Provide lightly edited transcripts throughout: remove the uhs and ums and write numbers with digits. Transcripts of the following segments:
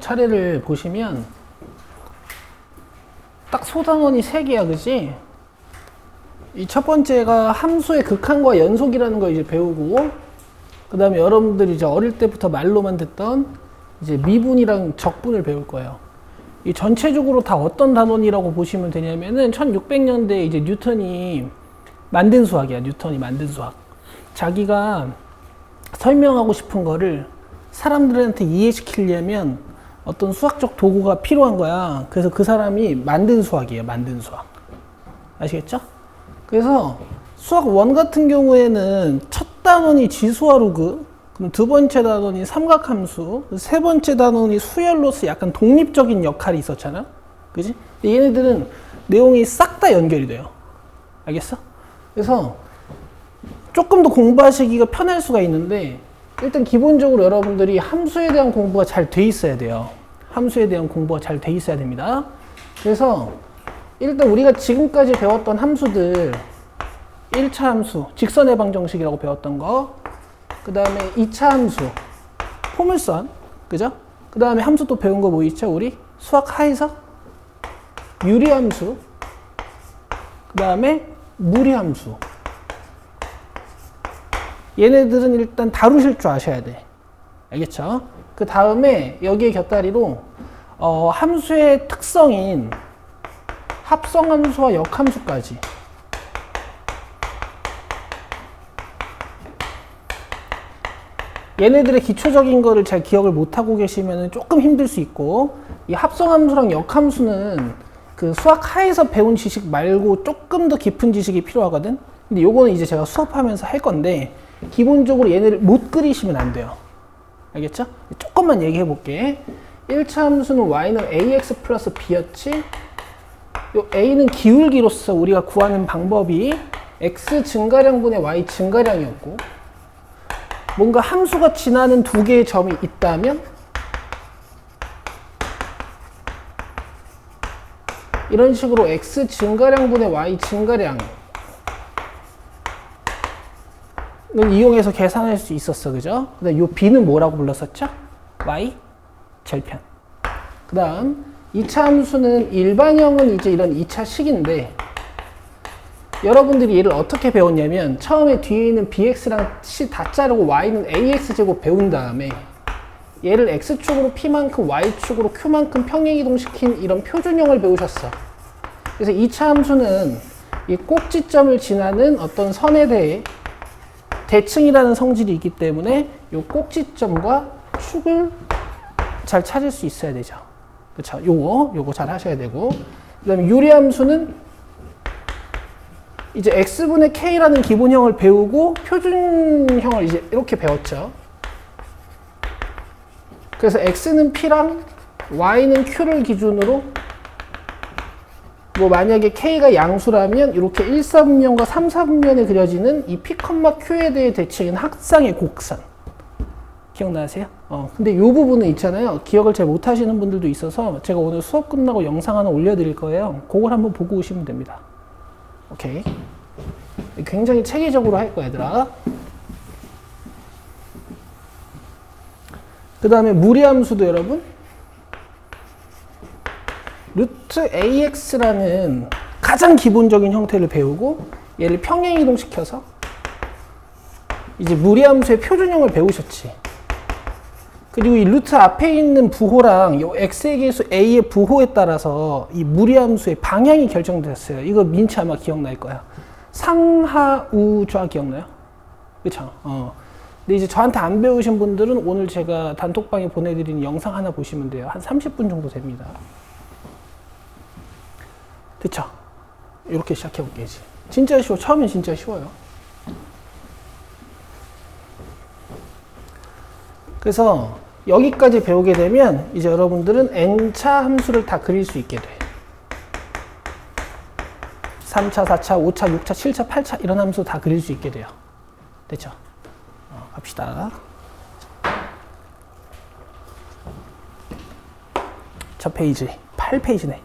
차례를 보시면 딱 소단원이 3개야, 그지? 이 첫 번째가 함수의 극한과 연속이라는 걸 이제 배우고, 그 다음에 여러분들이 이제 어릴 때부터 말로만 듣던 이제 미분이랑 적분을 배울 거예요. 이 전체적으로 다 어떤 단원이라고 보시면 되냐면은 1600년대에 이제 뉴턴이 만든 수학이야. 뉴턴이 만든 수학. 자기가 설명하고 싶은 거를 사람들한테 이해시키려면 어떤 수학적 도구가 필요한 거야. 그래서 그 사람이 만든 수학이에요. 만든 수학. 아시겠죠? 그래서 수학 1 같은 경우에는 첫 단원이 지수와 로그, 그럼 두 번째 단원이 삼각함수, 세 번째 단원이 수열로서 약간 독립적인 역할이 있었잖아. 그지? 얘네들은 내용이 싹 다 연결이 돼요. 알겠어? 그래서 조금 더 공부하시기가 편할 수가 있는데, 일단 기본적으로 여러분들이 함수에 대한 공부가 잘 돼 있어야 돼요. 함수에 대한 공부가 잘 돼 있어야 됩니다. 그래서 일단 우리가 지금까지 배웠던 함수들, 1차 함수, 직선의 방정식이라고 배웠던 거, 그 다음에 2차 함수, 포물선, 그죠? 그 다음에 함수 또 배운 거 뭐 있죠? 우리 수학 하에서 유리함수, 그 다음에 무리함수. 얘네들은 일단 다루실 줄 아셔야 돼. 알겠죠? 그 다음에 여기에 곁다리로 함수의 특성인 합성함수와 역함수까지. 얘네들의 기초적인 거를 잘 기억을 못하고 계시면 조금 힘들 수 있고, 이 합성함수랑 역함수는 그 수학 하에서 배운 지식 말고 조금 더 깊은 지식이 필요하거든? 근데 요거는 이제 제가 수업하면서 할 건데, 기본적으로 얘네를 못 그리시면 안 돼요. 알겠죠? 조금만 얘기해 볼게. 1차 함수는 y는 ax 플러스 b였지? 요 a는 기울기로서 우리가 구하는 방법이 x 증가량분의 y 증가량이었고, 뭔가 함수가 지나는 두 개의 점이 있다면 이런 식으로 x 증가량분의 y 증가량을 이용해서 계산할 수 있었어. 그죠? 그 다음 요 b는 뭐라고 불렀었죠? y 절편. 그 다음 2차 함수는 일반형은 이제 이런 2차 식인데, 여러분들이 얘를 어떻게 배웠냐면 처음에 뒤에 있는 bx랑 c 다 자르고 y는 ax제곱 배운 다음에 얘를 x축으로 p만큼 y축으로 q만큼 평행이동시킨 이런 표준형을 배우셨어. 그래서 2차 함수는 이 꼭지점을 지나는 어떤 선에 대해 대칭이라는 성질이 있기 때문에 이 꼭지점과 축을 잘 찾을 수 있어야 되죠. 그쵸? 요거 잘 하셔야 되고, 그 다음에 유리함수는 이제 x분의 k라는 기본형을 배우고 표준형을 이제 이렇게 배웠죠. 그래서 x는 p랑 y는 q를 기준으로 뭐 만약에 k가 양수라면 이렇게 1, 4분면과 3, 4분면에 그려지는 이 p, q에 대해 대칭인 합상의 곡선. 기억나세요? 근데 이 부분은 있잖아요. 기억을 잘 못하시는 분들도 있어서 제가 오늘 수업 끝나고 영상 하나 올려드릴 거예요. 그걸 한번 보고 오시면 됩니다. 오케이. 굉장히 체계적으로 할 거야, 얘들아. 그 다음에 무리함수도 여러분, 루트 ax라는 가장 기본적인 형태를 배우고 얘를 평행이동시켜서 이제 무리함수의 표준형을 배우셨지. 그리고 이 루트 앞에 있는 부호랑 이 x의 계수 a의 부호에 따라서 이 무리함수의 방향이 결정됐어요. 이거 민치 아마 기억날 거야. 상하우좌 기억나요? 그쵸? 근데 이제 저한테 안 배우신 분들은 오늘 제가 단톡방에 보내드린 영상 하나 보시면 돼요. 한 30분 정도 됩니다. 그쵸? 이렇게 시작해 볼게, 이제. 진짜 쉬워. 처음엔 진짜 쉬워요. 그래서 여기까지 배우게 되면 이제 여러분들은 n차 함수를 다 그릴 수 있게 돼. 3차, 4차, 5차, 6차, 7차, 8차 이런 함수 다 그릴 수 있게 돼요. 됐죠? 갑시다. 첫 페이지, 8페이지네.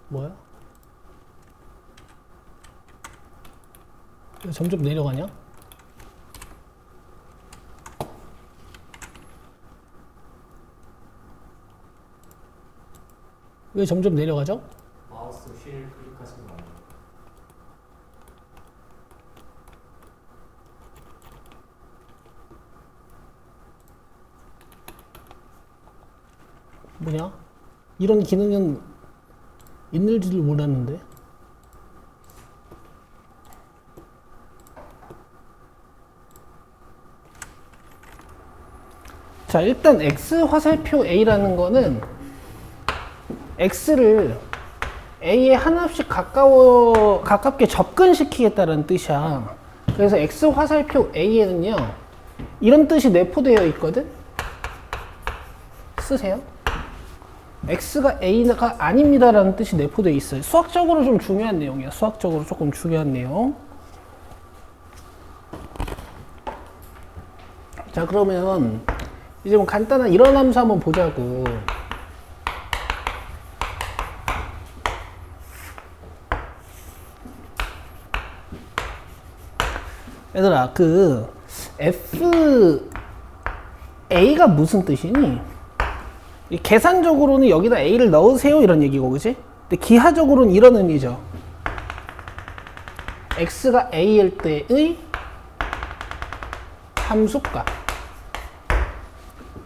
뭐야? 왜 점점 내려가냐? 왜 점점 내려가죠? 마우스 휠 클릭하시면 안 돼요. 뭐냐? 이런 기능은 있는지를 몰랐는데. 자, 일단 X 화살표 A라는 거는 X를 A에 하나씩 가깝게 접근시키겠다는 뜻이야. 그래서 X 화살표 A에는요, 이런 뜻이 내포되어 있거든? 쓰세요. X가 A가 아닙니다라는 뜻이 내포되어 있어요. 수학적으로 좀 중요한 내용이야. 수학적으로 조금 중요한 내용. 자, 그러면 이제 뭐 간단한 이런 함수 한번 보자고. 얘들아, 그 FA가 무슨 뜻이니? 계산적으로는 여기다 A를 넣으세요 이런 얘기고, 그치? 근데 기하적으로는 이런 의미죠. X가 A일 때의 함수값.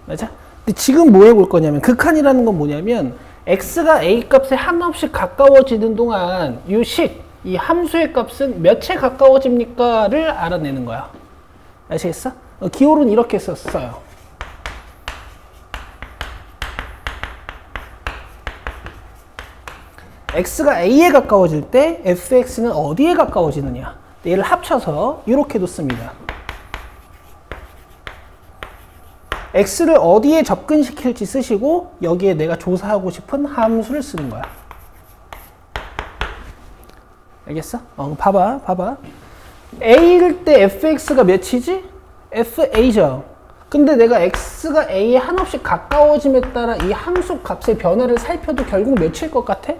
맞아? 근데 지금 뭐 해볼 거냐면, 극한이라는 건 뭐냐면, X가 A 값에 한없씩 가까워지는 동안 이 함수의 값은 몇에 가까워집니까?를 알아내는 거야. 아시겠어? 기호는 이렇게 썼어요. X가 A에 가까워질 때 fx는 어디에 가까워지느냐. 얘를 합쳐서 이렇게 뒀습니다. X를 어디에 접근시킬지 쓰시고 여기에 내가 조사하고 싶은 함수를 쓰는 거야. 알겠어? 봐봐. A일 때 fx가 몇이지? fa죠. 근데 내가 x가 a에 한없씩 가까워짐에 따라 이 함수 값의 변화를 살펴도 결국 몇일 것 같아?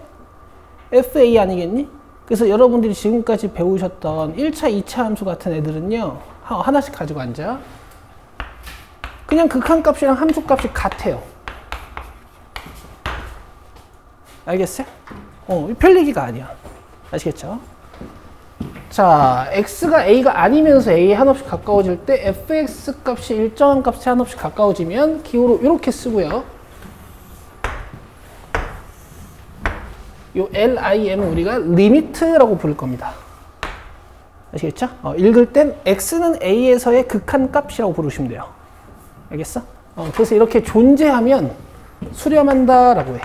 fa 아니겠니? 그래서 여러분들이 지금까지 배우셨던 1차, 2차 함수 같은 애들은요, 하나씩 가지고 앉아. 그냥 극한값이랑 함수값이 같아요. 알겠어요? 별 얘기가 아니야. 아시겠죠? 자, x가 a가 아니면서 a에 한없씩 가까워질 때 fx 값이 일정한 값에 한없씩 가까워지면 기호로 이렇게 쓰고요. 요 lim은 우리가 리미트라고 부를 겁니다. 아시겠죠? 읽을 땐 x는 a에서의 극한값이라고 부르시면 돼요. 알겠어? 그래서 이렇게 존재하면 수렴한다 라고 해.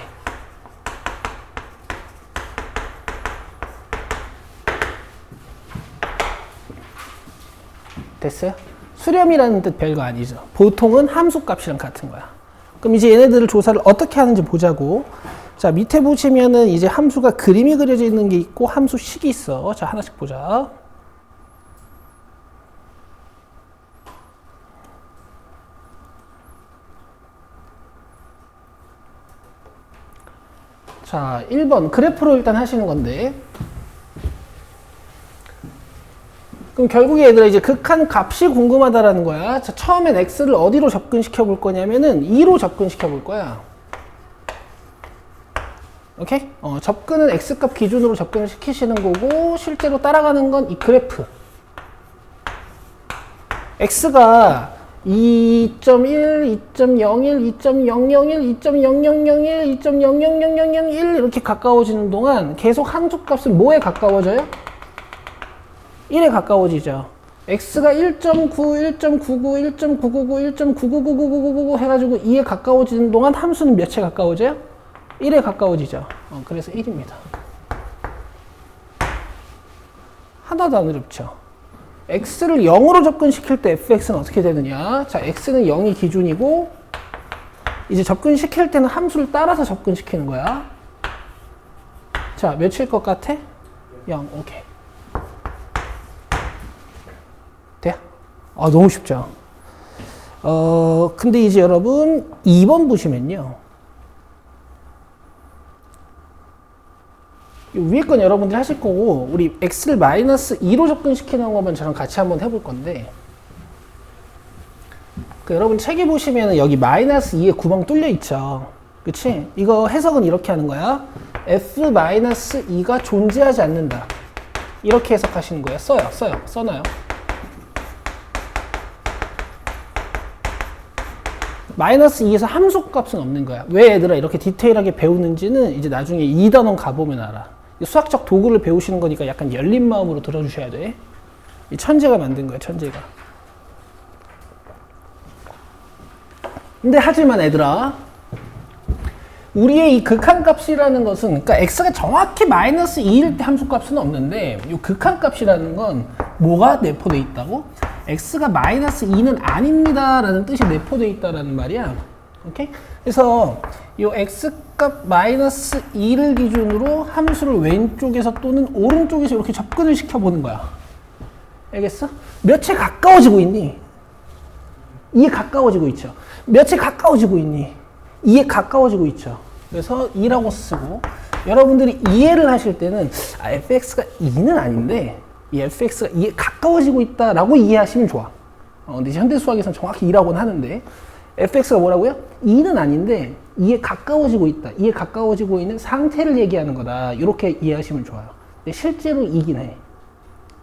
됐어요? 수렴이라는 뜻 별거 아니죠. 보통은 함수값이랑 같은 거야. 그럼 이제 얘네들을 조사를 어떻게 하는지 보자고. 자, 밑에 보시면은 이제 함수가 그림이 그려져 있는 게 있고 함수식이 있어. 자, 하나씩 보자. 자, 1번 그래프로 일단 하시는 건데, 그럼 결국에 얘들아 이제 극한 값이 궁금하다라는 거야. 자, 처음엔 x를 어디로 접근시켜 볼 거냐면은 2로 접근시켜 볼 거야. 오케이? 접근은 x값 기준으로 접근을 시키시는 거고, 실제로 따라가는 건 이 그래프. x가 2.1, 2.01, 2.001, 2.0001, 2.000001 이렇게 가까워지는 동안 계속 함수값은 뭐에 가까워져요? 1에 가까워지죠. x가 1.9, 1.99, 1.999, 1.9999999 해가지고 2에 가까워지는 동안 함수는 몇에 가까워져요? 1에 가까워지죠. 그래서 1입니다. 하나도 안 어렵죠. x를 0으로 접근시킬 때 fx는 어떻게 되느냐. 자, x는 0이 기준이고, 이제 접근시킬 때는 함수를 따라서 접근시키는 거야. 자, 몇일 것 같아? 0. 오케이. 돼? 너무 쉽죠? 근데 이제 여러분 2번 보시면요, 위에 건 여러분들이 하실 거고, 우리 x를 마이너스 2로 접근시키는 것만 저랑 같이 한번 해볼 건데, 여러분 책에 보시면 여기 마이너스 2에 구멍 뚫려 있죠. 그치? 이거 해석은 이렇게 하는 거야. f 마이너스 2가 존재하지 않는다. 이렇게 해석하시는 거예요. 써놔요. 마이너스 2에서 함수값은 없는 거야. 왜 얘들아 이렇게 디테일하게 배우는지는 이제 나중에 2단원 가보면 알아. 수학적 도구를 배우시는 거니까 약간 열린 마음으로 들어주셔야 돼. 이 천재가 만든 거야, 천재가. 근데 하지만 얘들아, 우리의 이 극한값이라는 것은, 그러니까 x가 정확히 마이너스 2일 때 함수값은 없는데, 이 극한값이라는 건 뭐가 내포되어 있다고? x가 마이너스 2는 아닙니다 라는 뜻이 내포되어 있다라는 말이야. 오케이? 그래서 이 x값 마이너스 2를 기준으로 함수를 왼쪽에서 또는 오른쪽에서 이렇게 접근을 시켜보는 거야. 알겠어? 몇에 가까워지고 있니? 2에 가까워지고 있죠. 몇에 가까워지고 있니? 2에 가까워지고 있죠. 그래서 2라고 쓰고, 여러분들이 이해를 하실 때는 fx가 2는 아닌데 이 fx가 2에 가까워지고 있다라고 이해하시면 좋아. 근데 현대 수학에서는 정확히 2라고는 하는데, fx가 뭐라고요? 2는 아닌데 2에 가까워지고 있다. 2에 가까워지고 있는 상태를 얘기하는 거다. 이렇게 이해하시면 좋아요. 근데 실제로 2긴 해.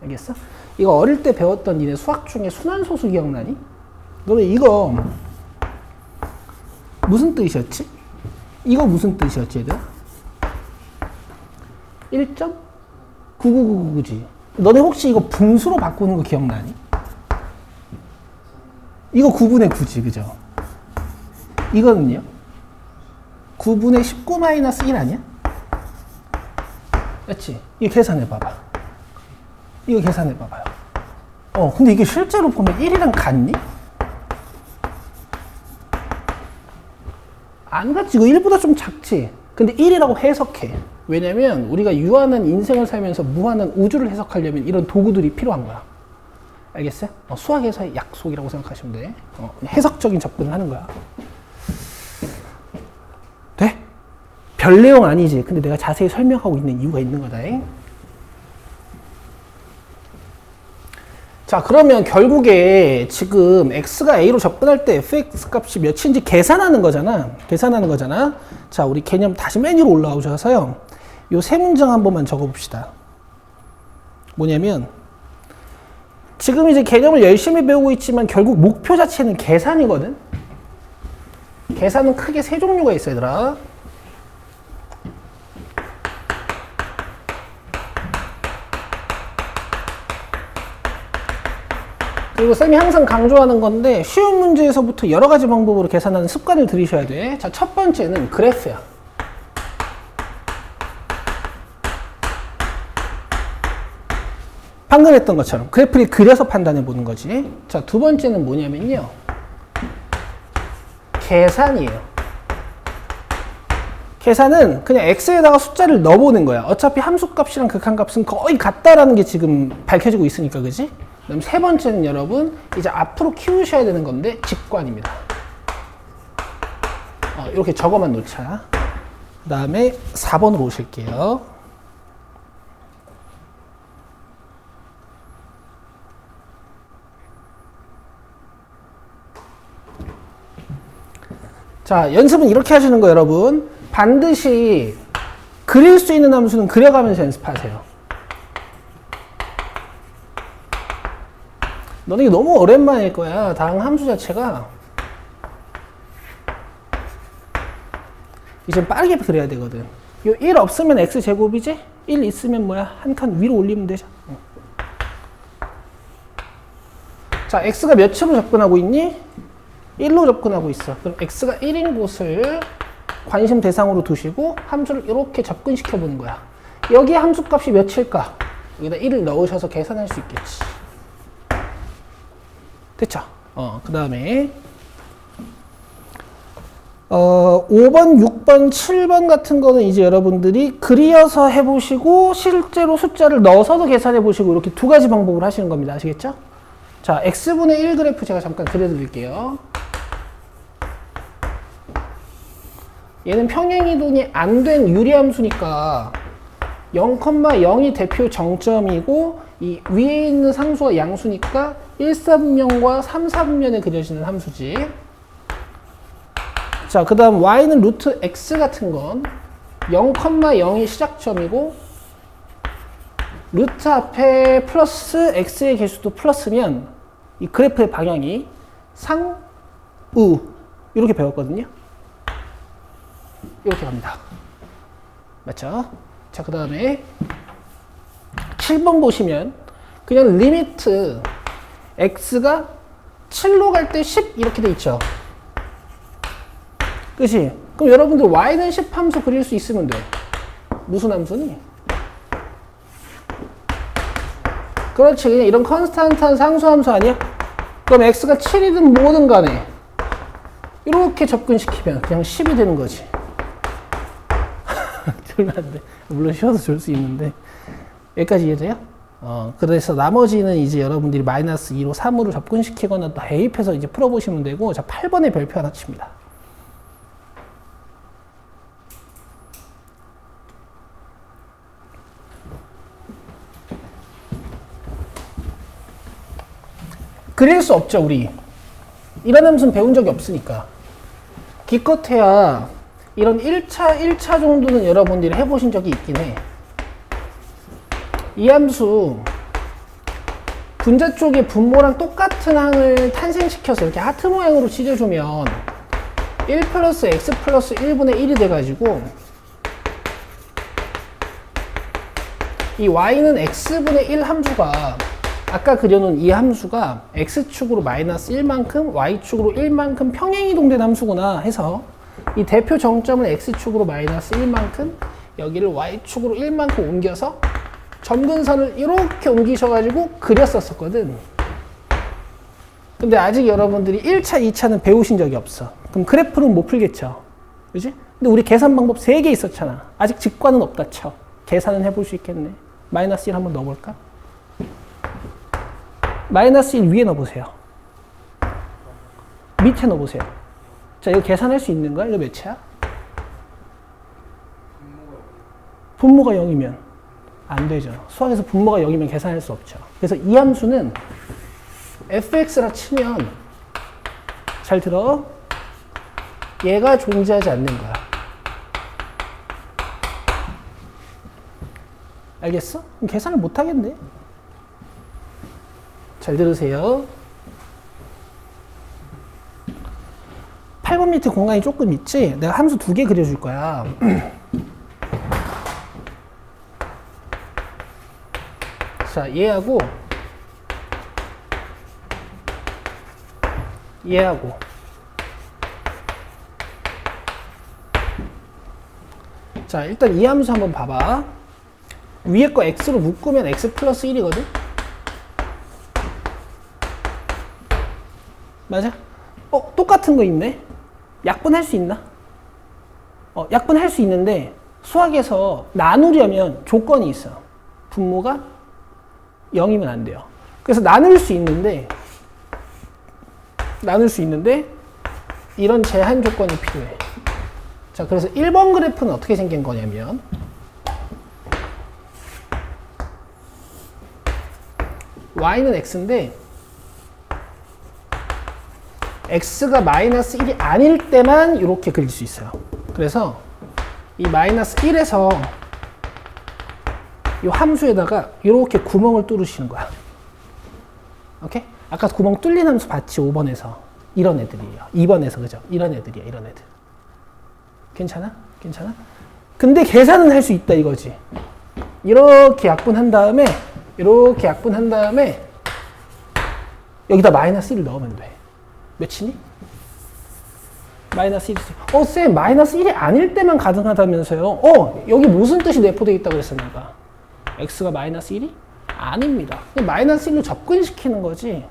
알겠어? 이거 어릴 때 배웠던 니네 수학 중에 순환소수 기억나니? 너네 이거 무슨 뜻이었지? 이거 무슨 뜻이었지, 얘들아? 1.9999지. 너네 혹시 이거 분수로 바꾸는 거 기억나니? 이거 9분의 9지, 그죠? 이거는요? 9분의 19 마이너스 1 아니야? 그렇지? 이거 계산해봐봐. 이거 계산해봐봐요. 근데 이게 실제로 보면 1이랑 같니? 안 같지? 이거 1보다 좀 작지? 근데 1이라고 해석해. 왜냐면 우리가 유한한 인생을 살면서 무한한 우주를 해석하려면 이런 도구들이 필요한 거야. 알겠어요? 수학에서의 약속이라고 생각하시면 돼. 해석적인 접근을 하는 거야. 돼? 별 내용 아니지. 근데 내가 자세히 설명하고 있는 이유가 있는 거다. 자, 그러면 결국에 지금 x가 a로 접근할 때 fx 값이 몇인지 계산하는 거잖아. 자, 우리 개념 다시 메뉴로 올라오셔서요. 요 세 문장 한 번만 적어봅시다. 뭐냐면, 지금 이제 개념을 열심히 배우고 있지만 결국 목표 자체는 계산이거든. 계산은 크게 세 종류가 있어, 얘들아. 그리고 쌤이 항상 강조하는 건데, 쉬운 문제에서부터 여러 가지 방법으로 계산하는 습관을 들이셔야 돼. 자, 첫 번째는 그래프야. 방금 했던 것처럼 그래프를 그려서 판단해 보는 거지. 자, 두 번째는 뭐냐면요, 계산이에요. 계산은 그냥 x에다가 숫자를 넣어보는 거야. 어차피 함수값이랑 극한값은 거의 같다라는 게 지금 밝혀지고 있으니까, 그지? 그다음 세 번째는 여러분, 이제 앞으로 키우셔야 되는 건데, 직관입니다. 이렇게 적어만 놓자. 그 다음에 4번으로 오실게요. 자, 연습은 이렇게 하시는 거예요, 여러분. 반드시 그릴 수 있는 함수는 그려가면서 연습하세요. 너네 너무 오랜만일 거야. 다음 함수 자체가. 이제 빠르게 그려야 되거든. 요 1 없으면 x제곱이지? 1 있으면 뭐야? 한 칸 위로 올리면 되죠. 자, x가 몇으로 접근하고 있니? 1로 접근하고 있어. 그럼 x가 1인 곳을 관심 대상으로 두시고 함수를 이렇게 접근시켜 보는 거야. 여기 함수 값이 몇일까? 여기다 1을 넣으셔서 계산할 수 있겠지. 됐죠? 그 다음에 5번, 6번, 7번 같은 거는 이제 여러분들이 그려서 해보시고 실제로 숫자를 넣어서도 계산해보시고 이렇게 두 가지 방법을 하시는 겁니다. 아시겠죠? 자, x분의 1 그래프 제가 잠깐 그려드릴게요. 얘는 평행이동이 안 된 유리함수니까 0,0이 대표 정점이고 이 위에 있는 상수가 양수니까 1, 4분면과 3, 4분면에 그려지는 함수지. 자, 그 다음 y는 루트 x 같은 건 0,0이 시작점이고 루트 앞에 플러스 x의 개수도 플러스면 이 그래프의 방향이 상우 이렇게 배웠거든요. 이렇게 갑니다. 맞죠? 자, 그 다음에 7번 보시면 그냥 리미트 x가 7로 갈 때 10 이렇게 돼 있죠. 그치? 그럼 여러분들 y는 10 함수 그릴 수 있으면 돼. 무슨 함수니? 그렇지. 그냥 이런 컨스탄트한 상수함수 아니야? 그럼 x가 7이든 뭐든 간에 이렇게 접근시키면 그냥 10이 되는 거지. 들면 안 돼. 물론 쉬워서 줄 수 있는데. 여기까지 이해돼요? 그래서 나머지는 이제 여러분들이 마이너스 2로 3으로 접근시키거나 대입해서 이제 풀어보시면 되고, 자, 8번에 별표 하나 칩니다. 그릴 수 없죠, 우리. 이런 함수는 배운 적이 없으니까. 기껏해야 이런 1차 정도는 여러분들이 해보신 적이 있긴 해. 이 함수 분자 쪽에 분모랑 똑같은 항을 탄생시켜서 이렇게 하트 모양으로 찢어주면 1 플러스 x 플러스 1분의 1이 돼가지고 이 y는 x분의 1 함수가 아까 그려놓은 이 함수가 x축으로 마이너스 1만큼 y축으로 1만큼 평행이동된 함수구나 해서 이 대표 정점을 x축으로 마이너스 1만큼 여기를 y축으로 1만큼 옮겨서 점근선을 이렇게 옮기셔가지고 그렸었거든. 근데 아직 여러분들이 1차, 2차는 배우신 적이 없어. 그럼 그래프는 못 풀겠죠. 그지? 근데 우리 계산 방법 3개 있었잖아. 아직 직관은 없다 쳐. 계산은 해볼 수 있겠네. 마이너스 1 한번 넣어볼까? 마이너스 1 위에 넣어보세요. 밑에 넣어보세요. 자, 이거 계산할 수 있는 거야? 이거 몇이야? 분모가 0이면 안 되죠. 수학에서 분모가 0이면 계산할 수 없죠. 그래서 이 함수는 fx라 치면 잘 들어. 얘가 존재하지 않는 거야. 알겠어? 그럼 계산을 못 하겠네. 잘 들으세요. 8번 밑에 공간이 조금 있지? 내가 함수 2개 그려줄 거야. 자, 얘하고 자, 일단 이 함수 한번 봐봐. 위에 거 x로 묶으면 x 플러스 1이거든? 맞아? 똑같은 거 있네? 약분할 수 있나? 약분할 수 있는데 수학에서 나누려면 조건이 있어. 분모가 0이면 안 돼요. 그래서 나눌 수 있는데 이런 제한 조건이 필요해. 자, 그래서 1번 그래프는 어떻게 생긴 거냐면 y는 x인데 x가 마이너스 1이 아닐 때만 이렇게 그릴 수 있어요. 그래서 이 마이너스 1에서 이 함수에다가 이렇게 구멍을 뚫으시는 거야. 오케이? 아까 구멍 뚫린 함수 봤지? 5번에서. 이런 애들이에요. 2번에서, 그죠? 이런 애들이야, 이런 애들. 괜찮아? 괜찮아? 근데 계산은 할 수 있다 이거지. 이렇게 약분한 다음에 여기다 마이너스 1을 넣으면 돼. 몇이니? 마이너스 1이지. 쌤, 마이너스 1이 아닐 때만 가능하다면서요. 여기 무슨 뜻이 내포되어 있다고 그랬어, 내가. x가 마이너스 1이? 아닙니다. 그냥 마이너스 1로 접근시키는 거지.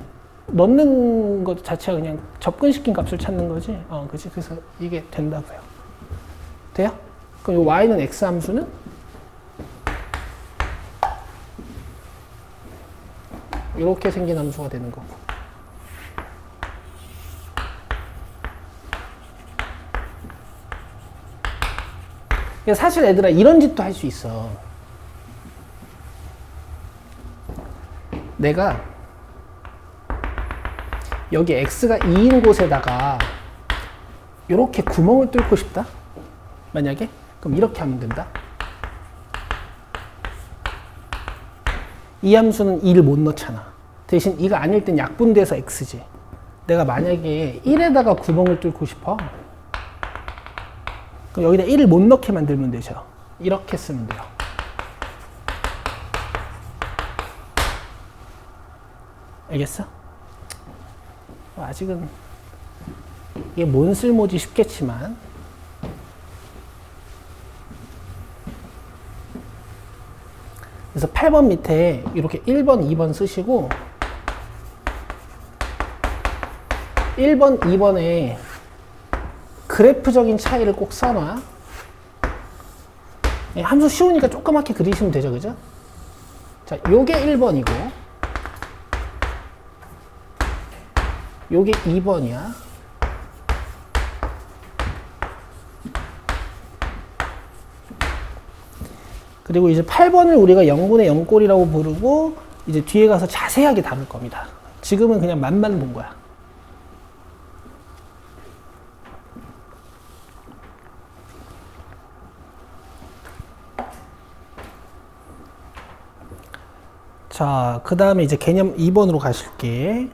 넣는 것 자체가 그냥 접근시킨 값을 찾는 거지. 그치? 그래서 이게 된다고요. 돼요? 그럼 이 y는 x 함수는 이렇게 생긴 함수가 되는 거고. 사실 애들아 이런 짓도 할 수 있어. 내가 여기 x가 2인 곳에다가 이렇게 구멍을 뚫고 싶다. 만약에 그럼 이렇게 하면 된다. 이 함수는 2를 못 넣잖아. 대신 2가 아닐 땐 약분돼서 x지. 내가 만약에 1에다가 구멍을 뚫고 싶어. 그럼 여기다 1을 못 넣게 만들면 되죠. 이렇게 쓰면 돼요. 알겠어? 아직은 이게 뭔 쓸모지 싶겠지만 그래서 8번 밑에 이렇게 1번, 2번 쓰시고 1번, 2번에 그래프적인 차이를 꼭 써놔. 함수 쉬우니까 조그맣게 그리시면 되죠, 그죠? 자, 요게 1번이고 요게 2번이야. 그리고 이제 8번을 우리가 0분의 0꼴이라고 부르고 이제 뒤에 가서 자세하게 다룰 겁니다. 지금은 그냥 맛만 본 거야. 자, 그 다음에 이제 개념 2번으로 가실게.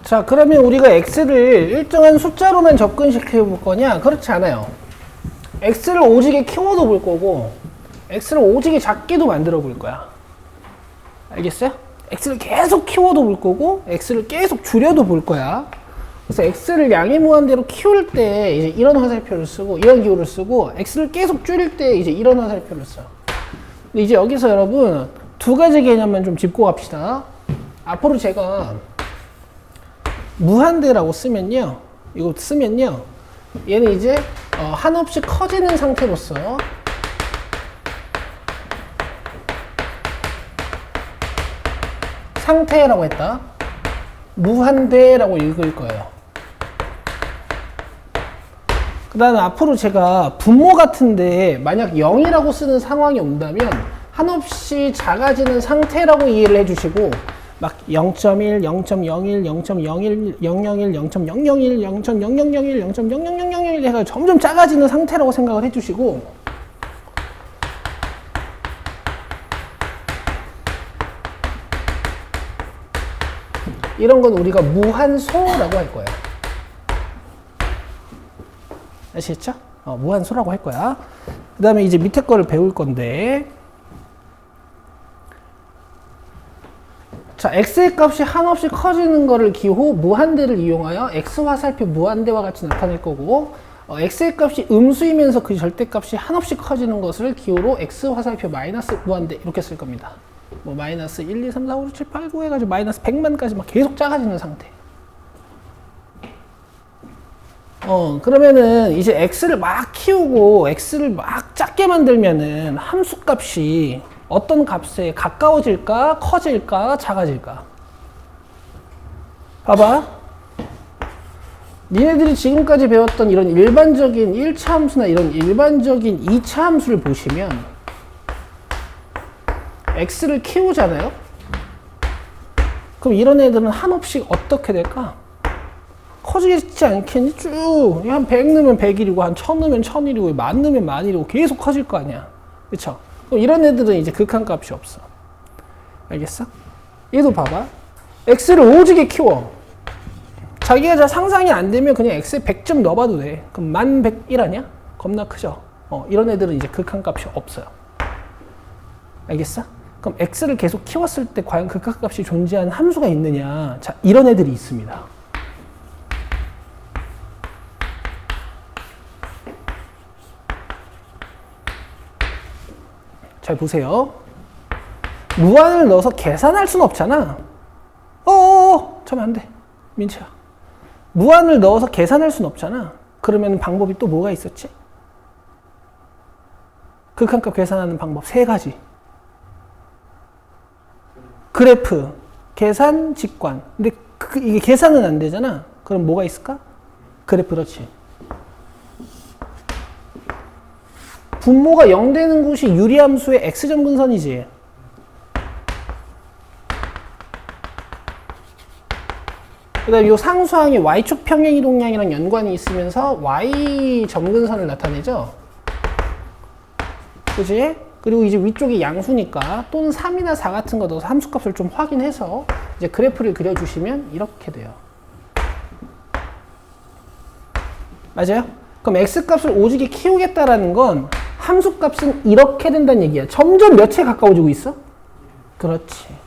자, 그러면 우리가 x를 일정한 숫자로만 접근시켜 볼 거냐? 그렇지 않아요. x를 오지게 키워도 볼 거고 x를 오지게 작게도 만들어 볼 거야. 알겠어요? x를 계속 키워도 볼 거고 x를 계속 줄여도 볼 거야. 그래서 x를 양의 무한대로 키울 때 이제 이런 화살표를 쓰고 이런 기호를 쓰고 x를 계속 줄일 때 이제 이런 화살표를 써. 근데 이제 여기서 여러분 두 가지 개념만 좀 짚고 갑시다. 앞으로 제가 무한대라고 쓰면요, 이거 쓰면요, 얘는 이제 한없이 커지는 상태로서 상태라고 했다. 무한대라고 읽을 거예요. 그 다음에 앞으로 제가 분모 같은데 만약 0이라고 쓰는 상황이 온다면 한없이 작아지는 상태라고 이해를 해주시고 막 0.1, 0.01, 0.01, 001, 0.001, 0.0001, 0.00001 해가 점점 작아지는 상태라고 생각을 해주시고 이런 건 우리가 무한소라고 할 거야. 아시겠죠? 무한소라고 할 거야. 그 다음에 이제 밑에 거를 배울 건데 자, x의 값이 한없이 커지는 거를 기호 무한대를 이용하여 x 화살표 무한대와 같이 나타낼 거고 x의 값이 음수이면서 그 절대값이 한없이 커지는 것을 기호로 x 화살표 마이너스 무한대 이렇게 쓸 겁니다. 뭐 마이너스 1, 2, 3, 4, 5, 6, 7, 8, 9 해가지고 마이너스 100만까지 막 계속 작아지는 상태. 그러면은 이제 x를 막 키우고 x를 막 작게 만들면은 함수값이 어떤 값에 가까워질까, 커질까, 작아질까? 봐봐. 니네들이 지금까지 배웠던 이런 일반적인 1차 함수나 이런 일반적인 2차 함수를 보시면 x를 키우잖아요? 그럼 이런 애들은 한없이 어떻게 될까? 커지지 않겠니? 쭉. 한 100 넣으면 100일이고, 한 1000 넣으면 1000일이고, 10,000 넣으면 10,000일이고, 계속 커질 거 아니야. 그쵸? 그럼 이런 애들은 이제 극한값이 없어. 알겠어? 얘도 봐봐. x를 오지게 키워. 자기가 잘 상상이 안 되면 그냥 x에 100점 넣어봐도 돼. 그럼 1101 아니야? 겁나 크죠? 이런 애들은 이제 극한값이 없어요. 알겠어? 그럼 x를 계속 키웠을 때 과연 극한값이 존재하는 함수가 있느냐? 자, 이런 애들이 있습니다. 잘 보세요. 무한을 넣어서 계산할 순 없잖아. 저면 안 돼. 민채야. 무한을 넣어서 계산할 순 없잖아. 그러면 방법이 또 뭐가 있었지? 극한값 계산하는 방법 3가지. 그래프, 계산, 직관. 근데 이게 계산은 안 되잖아. 그럼 뭐가 있을까? 그래프, 그렇지. 분모가 0 되는 곳이 유리함수의 x점근선이지. 그 다음에 이 상수항이 y축 평행이동량이랑 연관이 있으면서 y점근선을 나타내죠. 그치? 그리고 이제 위쪽이 양수니까 또는 3이나 4 같은 거 넣어서 함수값을 좀 확인해서 이제 그래프를 그려주시면 이렇게 돼요. 맞아요? 그럼 x값을 오지게 키우겠다라는 건 함수값은 이렇게 된다는 얘기야. 점점 몇에 가까워지고 있어? 그렇지.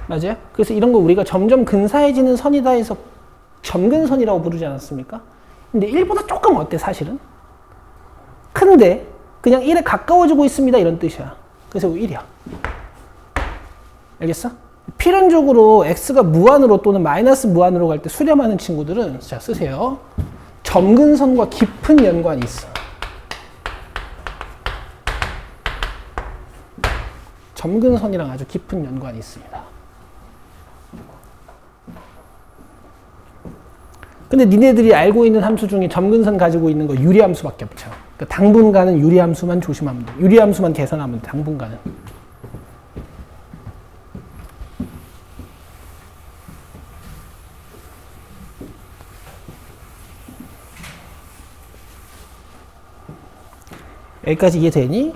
맞아요? 그래서 이런 거 우리가 점점 근사해지는 선이다 해서 점근선이라고 부르지 않았습니까? 근데 1보다 조금 어때 사실은? 큰데 그냥 1에 가까워지고 있습니다 이런 뜻이야. 그래서 1이야. 알겠어? 필연적으로 x가 무한으로 또는 마이너스 무한으로 갈 때 수렴하는 친구들은 자 쓰세요. 점근선과 깊은 연관이 있어. 점근선이랑 아주 깊은 연관이 있습니다. 근데 니네들이 알고 있는 함수 중에 점근선 가지고 있는 거 유리함수밖에 없죠. 그러니까 당분간은 유리함수만 조심하면 돼. 유리함수만 계산하면 돼. 당분간은. 여기까지 이해되니?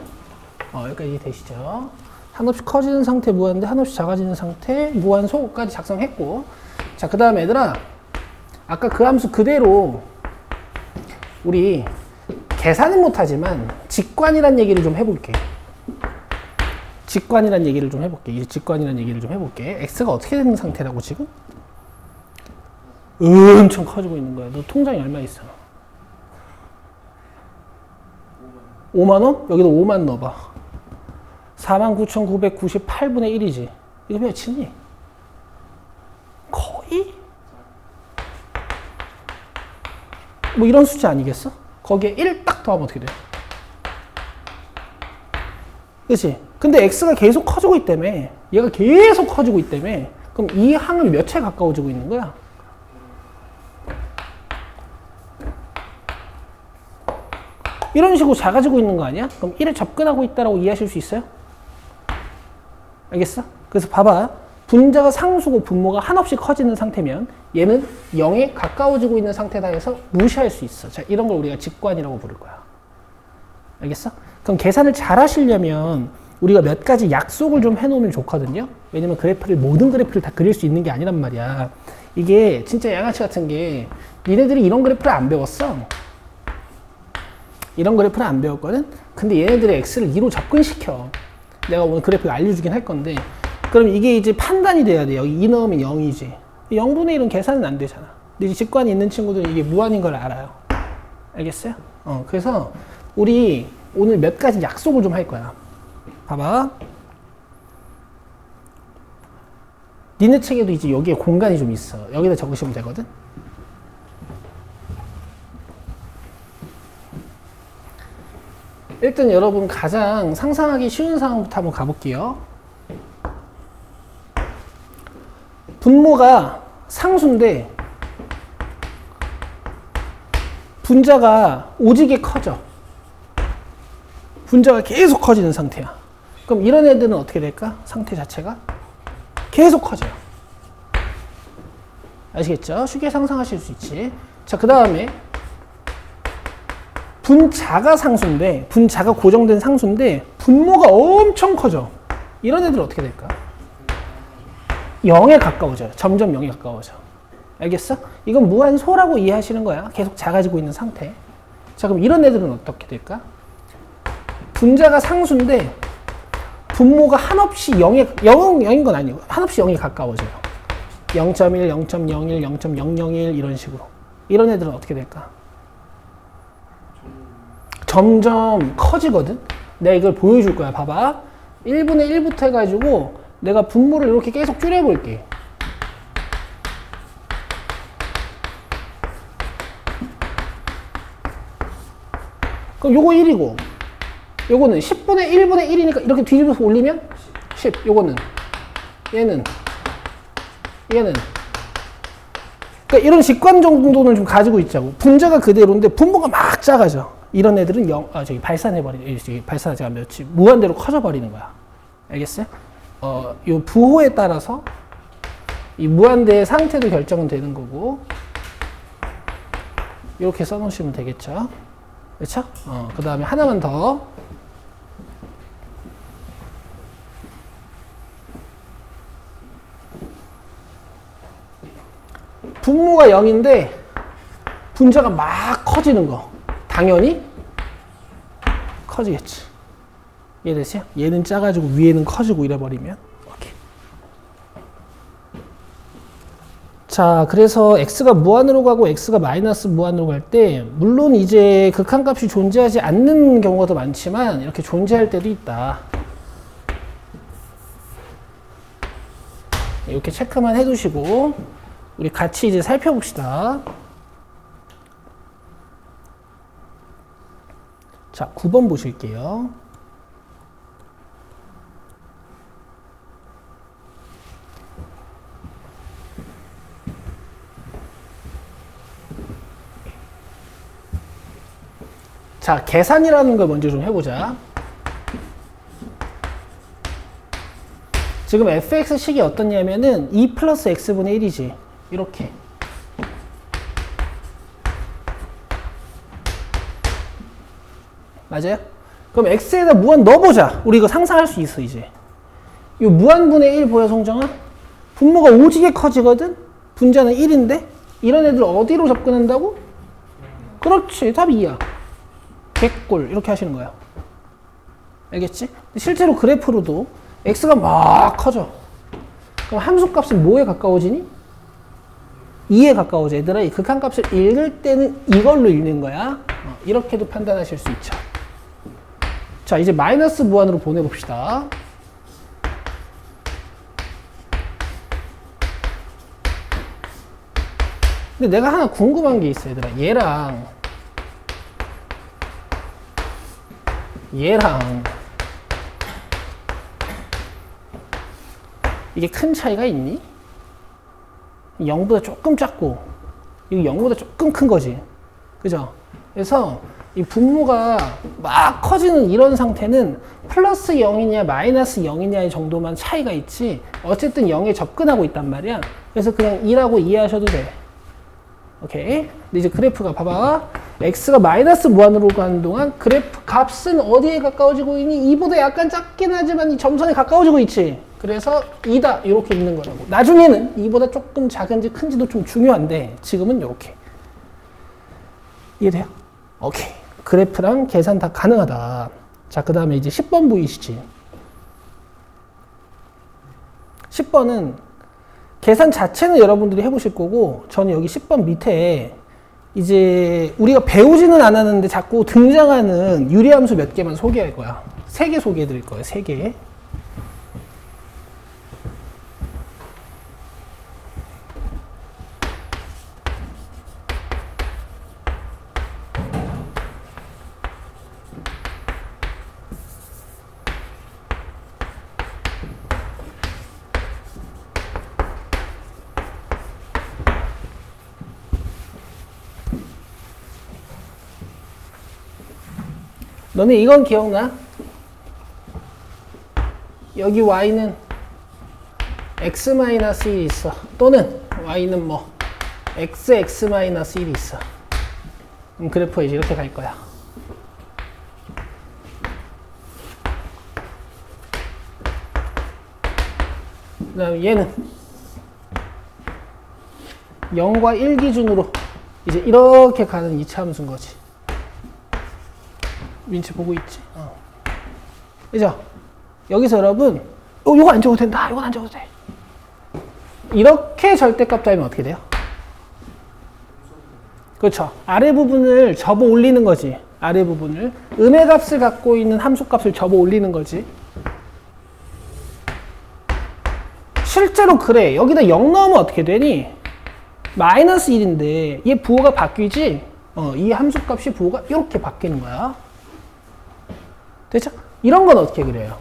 여기까지 이해되시죠? 한없이 커지는 상태 무한인데 한없이 작아지는 상태 무한소까지 작성했고, 자 그 다음에 얘들아 아까 그 함수 그대로 우리 계산은 못하지만 직관이란 얘기를 좀 해볼게. 직관이란 얘기를 좀 해볼게. 이 직관이란 얘기를 좀 해볼게. x가 어떻게 되는 상태라고 지금? 엄청 커지고 있는 거야. 너 통장에 얼마 있어? 5만원? 여기다 5만 넣어봐. 49,998분의 1이지. 이거 몇이니? 거의? 뭐 이런 숫자 아니겠어? 거기에 1 딱 더하면 어떻게 돼? 그치? 근데 x가 계속 커지고 있다며. 얘가 계속 커지고 있다며. 그럼 이 항은 몇에 가까워지고 있는 거야? 이런 식으로 작아지고 있는 거 아니야? 그럼 1에 접근하고 있다라고 이해하실 수 있어요? 알겠어? 그래서 봐봐. 분자가 상수고 분모가 한없이 커지는 상태면 얘는 0에 가까워지고 있는 상태다 해서 무시할 수 있어. 자, 이런 걸 우리가 직관이라고 부를 거야. 알겠어? 그럼 계산을 잘 하시려면 우리가 몇 가지 약속을 좀 해놓으면 좋거든요. 왜냐면 모든 그래프를 다 그릴 수 있는 게 아니란 말이야. 이게 진짜 양아치 같은 게 니네들이 이런 그래프를 안 배웠어. 이런 그래프를 안 배웠거든? 근데 얘네들이 x를 2로 접근시켜. 내가 오늘 그래프 알려주긴 할 건데, 그럼 이게 이제 판단이 돼야 돼. 여기 2 넣으면 0이지. 0분의 1은 계산은 안 되잖아. 근데 이제 직관이 있는 친구들은 이게 무한인 걸 알아요. 알겠어요? 그래서 우리 오늘 몇 가지 약속을 좀 할 거야. 봐봐. 니네 책에도 이제 여기에 공간이 좀 있어. 여기다 적으시면 되거든? 일단 여러분 가장 상상하기 쉬운 상황부터 한번 가볼게요. 분모가 상수인데 분자가 오지게 커져. 분자가 계속 커지는 상태야. 그럼 이런 애들은 어떻게 될까? 상태 자체가 계속 커져요. 아시겠죠? 쉽게 상상하실 수 있지. 자, 그 다음에 분자가 상수인데, 분자가 고정된 상수인데 분모가 엄청 커져. 이런 애들은 어떻게 될까? 0에 가까워져요. 점점 0에 가까워져. 알겠어? 이건 무한소라고 이해하시는 거야. 계속 작아지고 있는 상태. 자, 그럼 이런 애들은 어떻게 될까? 분자가 상수인데 분모가 한없이 0인 건 아니고 한없이 0에 가까워져요. 0.1, 0.01, 0.001 이런 식으로. 이런 애들은 어떻게 될까? 점점 커지거든? 내가 이걸 보여줄 거야. 봐봐. 1분의 1부터 해가지고 내가 분모를 이렇게 계속 줄여볼게. 그럼 요거 1이고 요거는 10분의 1분의 1이니까 이렇게 뒤집어서 올리면 10. 요거는 얘는 그러니까 이런 직관 정도는 좀 가지고 있자고. 분자가 그대로인데 분모가 막 작아져. 이런 애들은 발산해버리는, 무한대로 커져버리는 거야. 알겠어요? 요 부호에 따라서 이 무한대의 상태도 결정은 되는 거고, 이렇게 써놓으시면 되겠죠. 그렇죠? 그 다음에 하나만 더. 분모가 0인데 분자가 막 커지는 거. 당연히 커지겠지. 이해되세요? 얘는 작아지고 위에는 커지고 이래버리면. 오케이. 자, 그래서 x가 무한으로 가고 x가 마이너스 무한으로 갈 때 물론 이제 극한값이 존재하지 않는 경우가 더 많지만 이렇게 존재할 때도 있다. 이렇게 체크만 해두시고 우리 같이 이제 살펴봅시다. 자, 9번 보실게요. 자, 계산이라는 걸 먼저 좀 해보자. 지금 fx식이 어떻냐면은 2 플러스 x분의 1이지. 이렇게. 맞아요? 그럼 x에다 무한 넣어보자. 우리 이거 상상할 수 있어, 이제. 이 무한분의 1 보여, 송정아? 분모가 오지게 커지거든? 분자는 1인데? 이런 애들 어디로 접근한다고? 그렇지, 답이 2야. 개꿀. 이렇게 하시는 거야. 알겠지? 실제로 그래프로도 x가 막 커져. 그럼 함수값은 뭐에 가까워지니? 2에 가까워져. 얘들아, 이 극한값을 읽을 때는 이걸로 읽는 거야. 이렇게도 판단하실 수 있죠. 자, 이제 마이너스 무한으로 보내봅시다. 근데 내가 하나 궁금한 게 있어, 얘들아. 얘랑 이게 큰 차이가 있니? 0보다 조금 작고 이거 0보다 조금 큰 거지. 그죠? 그래서 이 분모가 막 커지는 이런 상태는 플러스 0이냐 마이너스 0이냐의 정도만 차이가 있지 어쨌든 0에 접근하고 있단 말이야. 그래서 그냥 2라고 이해하셔도 돼. 오케이. 근데 이제 그래프가 봐봐. x가 마이너스 무한으로 가는 동안 그래프 값은 어디에 가까워지고 있니? 2보다 약간 작긴 하지만 이 점선에 가까워지고 있지. 그래서 2다 이렇게 있는 거라고. 나중에는 2보다 조금 작은지 큰지도 좀 중요한데 지금은 이렇게. 이해돼요? 오케이. 그래프랑 계산 다 가능하다. 자, 그 다음에 이제 10번 보이시지? 10번은 계산 자체는 여러분들이 해보실 거고 저는 여기 10번 밑에 이제 우리가 배우지는 않았는데 자꾸 등장하는 유리함수 몇 개만 소개할 거야. 3개 소개해 드릴 거예요. 3개. 너네 이건 기억나? 여기 y는 x-1이 있어. 또는 y는 뭐 xx-1이 있어. 그럼 그래프가 이제 이렇게 갈 거야. 그 다음에 얘는 0과 1 기준으로 이제 이렇게 가는 이차 함수인 거지. 민치 보고 있지? 그죠? 여기서 여러분, 요거 안 적어도 된다. 요건 안 적어도 돼. 이렇게 절대값 따위면 어떻게 돼요? 그렇죠. 아래 부분을 접어 올리는 거지. 아래 부분을. 음의 값을 갖고 있는 함수 값을 접어 올리는 거지. 실제로 그래. 여기다 0 넣으면 어떻게 되니? 마이너스 1인데 얘 부호가 바뀌지? 이 함수값이 부호가 이렇게 바뀌는 거야. 됐죠? 이런 건 어떻게 그려요?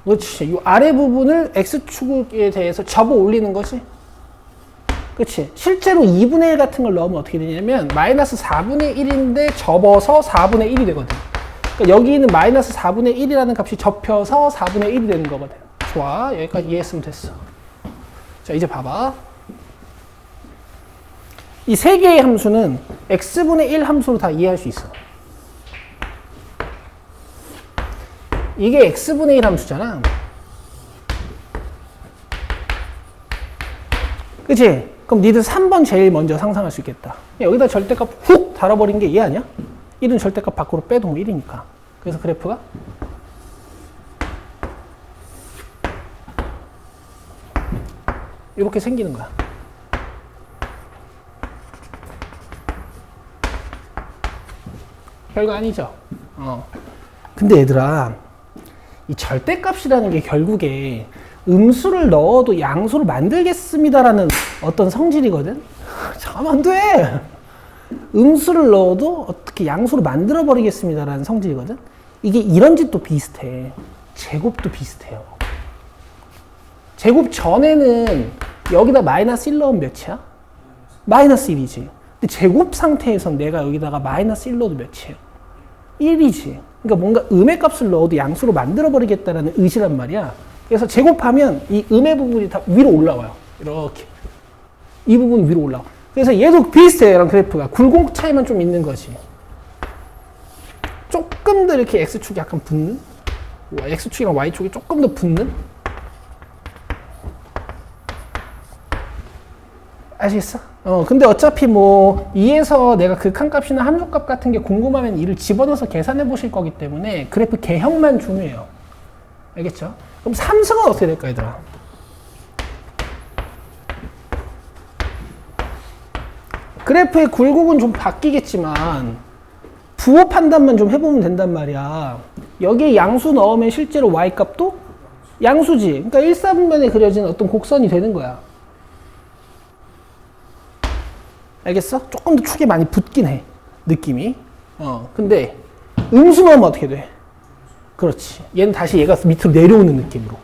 그렇지. 이 아래 부분을 x축에 대해서 접어 올리는 거지. 그렇지. 실제로 2분의 1 같은 걸 넣으면 어떻게 되냐면 마이너스 4분의 1인데 접어서 4분의 1이 되거든. 그러니까 여기 있는 마이너스 4분의 1이라는 값이 접혀서 4분의 1이 되는 거거든. 좋아. 여기까지 이해했으면 됐어. 자, 이제 봐봐. 이 세 개의 함수는 x분의 1 함수로 다 이해할 수 있어. 이게 x분의 1 함수잖아. 그치? 그럼 니들 3번 제일 먼저 상상할 수 있겠다. 여기다 절대값 훅 달아버린 게 얘 아니야? 1은 절대값 밖으로 빼도 뭐 1이니까. 그래서 그래프가 이렇게 생기는 거야. 별거 아니죠? 근데 얘들아, 이 절대값이라는 게 결국에 음수를 넣어도 양수를 만들겠습니다라는 어떤 성질이거든? 잠깐만, 안 돼! 음수를 넣어도 어떻게 양수를 만들어버리겠습니다라는 성질이거든? 이게 이런 짓도 비슷해. 제곱도 비슷해요. 제곱 전에는 여기다 마이너스 1 넣으면 몇이야? 마이너스 1이지. 근데 제곱 상태에선 내가 여기다가 마이너스 1 넣어도 몇이에요? 1이지. 그러니까 뭔가 음의 값을 넣어도 양수로 만들어버리겠다라는 의지란 말이야. 그래서 제곱하면 이 음의 부분이 다 위로 올라와요. 이렇게. 이 부분이 위로 올라와. 그래서 얘도 비슷해요. 얘랑 그래프가. 굴곡 차이만 좀 있는 거지. 조금 더 이렇게 x축이 약간 붙는? x축이랑 y축이 조금 더 붙는? 아시겠어? 근데 어차피 뭐 2에서 내가 극한값이나 함수값 같은 게 궁금하면 이를 집어넣어서 계산해 보실 거기 때문에 그래프 개형만 중요해요. 알겠죠? 그럼 삼승은 어떻게 될까, 얘들아? 그래프의 굴곡은 좀 바뀌겠지만 부호 판단만 좀 해보면 된단 말이야. 여기에 양수 넣으면 실제로 y값도 양수지. 그러니까 1사분면에 그려진 어떤 곡선이 되는 거야. 알겠어? 조금 더 축이 많이 붙긴 해. 느낌이. 근데 음수 넣으면 어떻게 돼? 그렇지. 얘는 다시 얘가 밑으로 내려오는 느낌으로.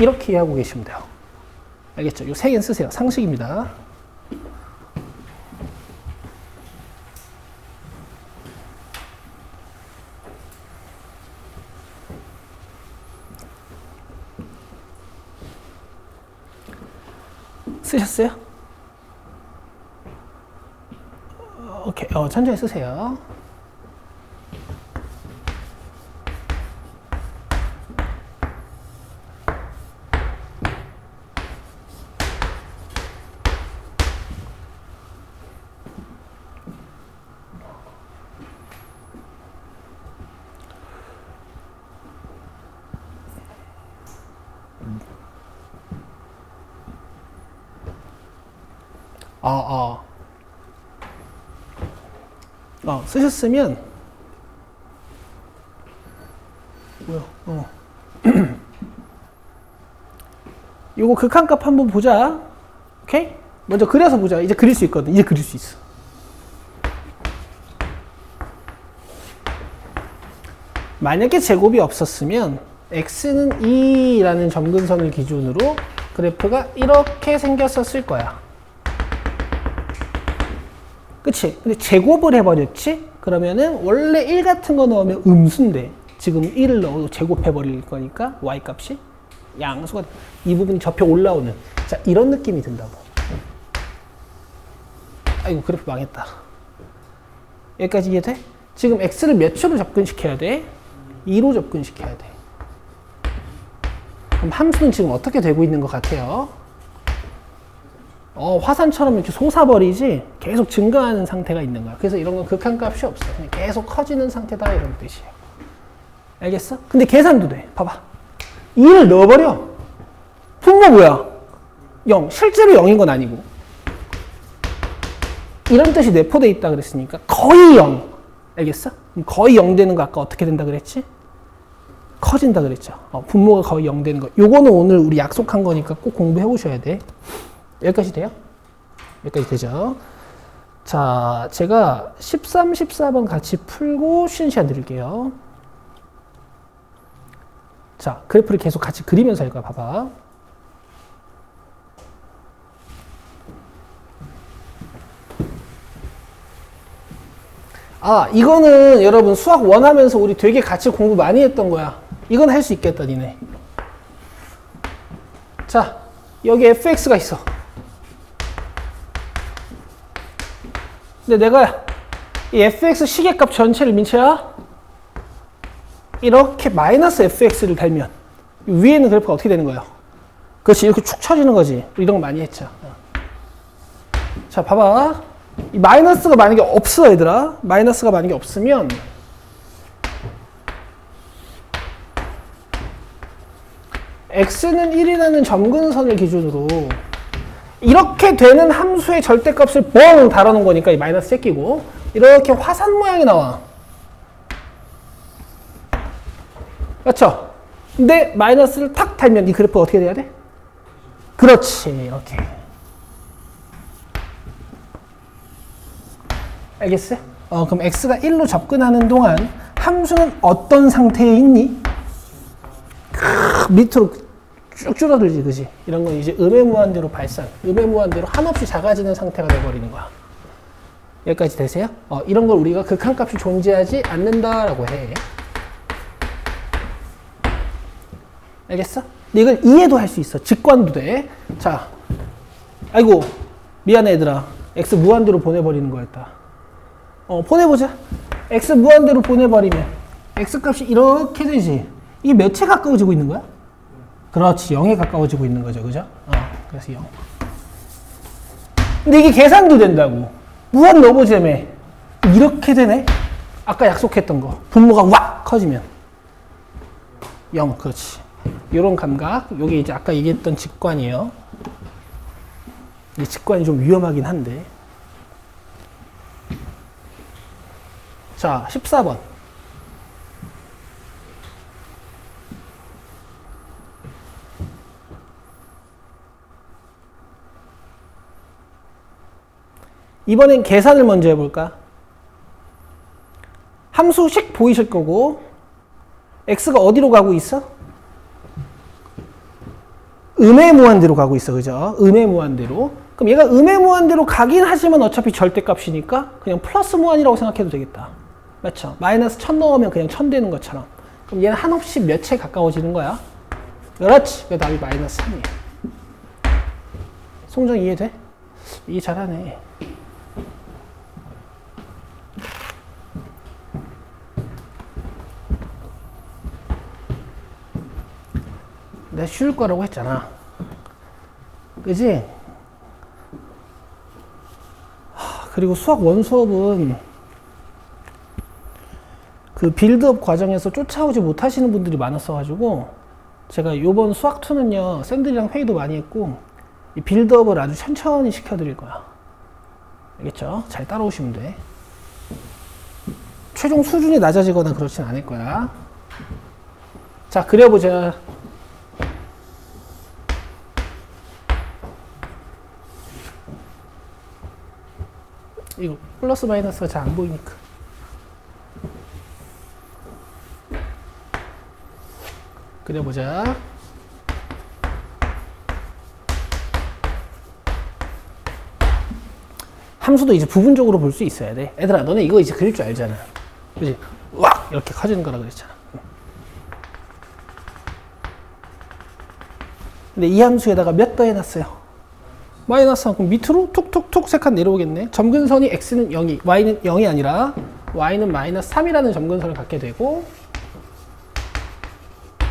이렇게 이해하고 계시면 돼요. 알겠죠? 이 세 개는 쓰세요. 상식입니다. 쓰셨어요? 오케이. 천천히 쓰세요. 쓰셨으면 뭐야? 요거 극한값 한번 보자. 오케이? 먼저 그려서 보자. 이제 그릴 수 있거든. 이제 그릴 수 있어. 만약에 제곱이 없었으면 x는 2라는 점근선을 기준으로 그래프가 이렇게 생겼었을 거야. 그치? 근데 제곱을 해버렸지? 그러면은 원래 1 같은 거 넣으면 음수인데 지금 1을 넣어도 제곱해버릴 거니까 y값이 양수가 이 부분이 접혀 올라오는, 자, 이런 느낌이 든다고. 아이고, 그래프 망했다. 여기까지 이해돼? 지금 x를 몇 초로 접근시켜야 돼? 2로 접근시켜야 돼. 그럼 함수는 지금 어떻게 되고 있는 것 같아요? 화산처럼 이렇게 솟아버리지 계속 증가하는 상태가 있는 거야. 그래서 이런 건 극한값이 없어. 그냥 계속 커지는 상태다, 이런 뜻이에요. 알겠어? 근데 계산도 돼. 봐봐. 2를 넣어버려. 분모 뭐야? 0. 실제로 0인 건 아니고. 이런 뜻이 내포되어 있다 그랬으니까 거의 0. 알겠어? 그럼 거의 0 되는 거 아까 어떻게 된다 그랬지? 커진다 그랬죠. 분모가 거의 0 되는 거. 요거는 오늘 우리 약속한 거니까 꼭 공부해 보셔야 돼. 여기까지 돼요? 여기까지 되죠? 자, 제가 13, 14번 같이 풀고 쉬는 시간 드릴게요. 자, 그래프를 계속 같이 그리면서 할 거야. 봐봐. 아, 이거는 여러분 수학 원하면서 우리 되게 같이 공부 많이 했던 거야. 이건 할 수 있겠다, 니네. 자, 여기 fx가 있어. 근데 내가 이 fx 시계값 전체를 민채야 이렇게 마이너스 fx를 달면 위에 있는 그래프가 어떻게 되는 거예요? 그렇지, 이렇게 축 처지는 거지. 이런 거 많이 했죠. 자, 봐봐. 이 마이너스가 만약에 없어, 얘들아. 마이너스가 만약에 없으면 x는 1이라는 점근선을 기준으로 이렇게 되는 함수의 절대값을 뻥 달아놓은 거니까 이 마이너스 제끼고 이렇게 화산 모양이 나와. 맞죠? 근데 마이너스를 탁 달면 이 그래프가 어떻게 돼야 돼? 그렇지, 이렇게. 알겠어요? 그럼 x가 1로 접근하는 동안 함수는 어떤 상태에 있니? 밑으로 쭉 줄어들지, 그지? 이런 건 이제 음의 무한대로 발산, 음의 무한대로 한없이 작아지는 상태가 돼버리는 거야. 여기까지 되세요? 이런 걸 우리가 극한값이 존재하지 않는다라고 해. 알겠어? 근데 이걸 이해도 할 수 있어. 직관도 돼. 자, 아이고, 미안해, 얘들아. x 무한대로 보내버리는 거였다. 보내보자. x 무한대로 보내버리면 x 값이 이렇게 되지. 이게 몇에 가까워지고 있는 거야? 그렇지, 0에 가까워지고 있는 거죠, 그죠? 그래서 0. 근데 이게 계산도 된다고. 무한 넣어보자며. 이렇게 되네? 아까 약속했던 거. 분모가 왁 커지면 0, 그렇지. 요런 감각. 요게 이제 아까 얘기했던 직관이에요. 이 직관이 좀 위험하긴 한데. 자, 14번. 이번엔 계산을 먼저 해볼까? 함수식 보이실 거고 x가 어디로 가고 있어? 음의 무한대로 가고 있어, 그죠? 음의 무한대로. 그럼 얘가 음의 무한대로 가긴 하지만 어차피 절대값이니까 그냥 플러스 무한이라고 생각해도 되겠다. 맞죠? 마이너스 1000 넣으면 그냥 1000 되는 것처럼. 그럼 얘는 한없이 몇에 가까워지는 거야? 그렇지. 그 답이 마이너스 3이야. 송정 이해돼? 이해 잘하네. 내가 쉬울 거라고 했잖아. 그지? 그리고 수학 원수업은 그 빌드업 과정에서 쫓아오지 못하시는 분들이 많았어가지고 제가 요번 수학2는요 쌤들이랑 회의도 많이 했고 이 빌드업을 아주 천천히 시켜드릴 거야. 알겠죠? 잘 따라오시면 돼. 최종 수준이 낮아지거나 그렇진 않을 거야. 자, 그려보자. 이거 플러스 마이너스가 잘 안 보이니까. 그려보자. 함수도 이제 부분적으로 볼 수 있어야 돼. 애들아, 너네 이거 이제 그릴 줄 알잖아. 그지? 왁! 이렇게 커지는 거라 그랬잖아. 근데 이 함수에다가 몇 더해놨어요? 마이너스 1. 그럼 밑으로 툭툭툭 3칸 내려오겠네. 점근선이 x는 0이, y는 0이 아니라 y는 마이너스 3이라는 점근선을 갖게 되고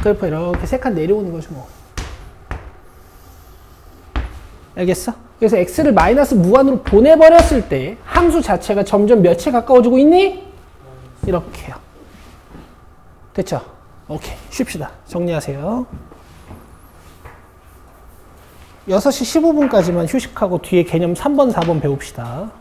그래프 이렇게 3칸 내려오는 거죠, 뭐. 알겠어? 그래서 x를 마이너스 무한으로 보내버렸을 때 함수 자체가 점점 몇에 가까워지고 있니? 이렇게요. 됐죠? 오케이. 쉽시다. 정리하세요. 6시 15분까지만 휴식하고 뒤에 개념 3번, 4번 배웁시다.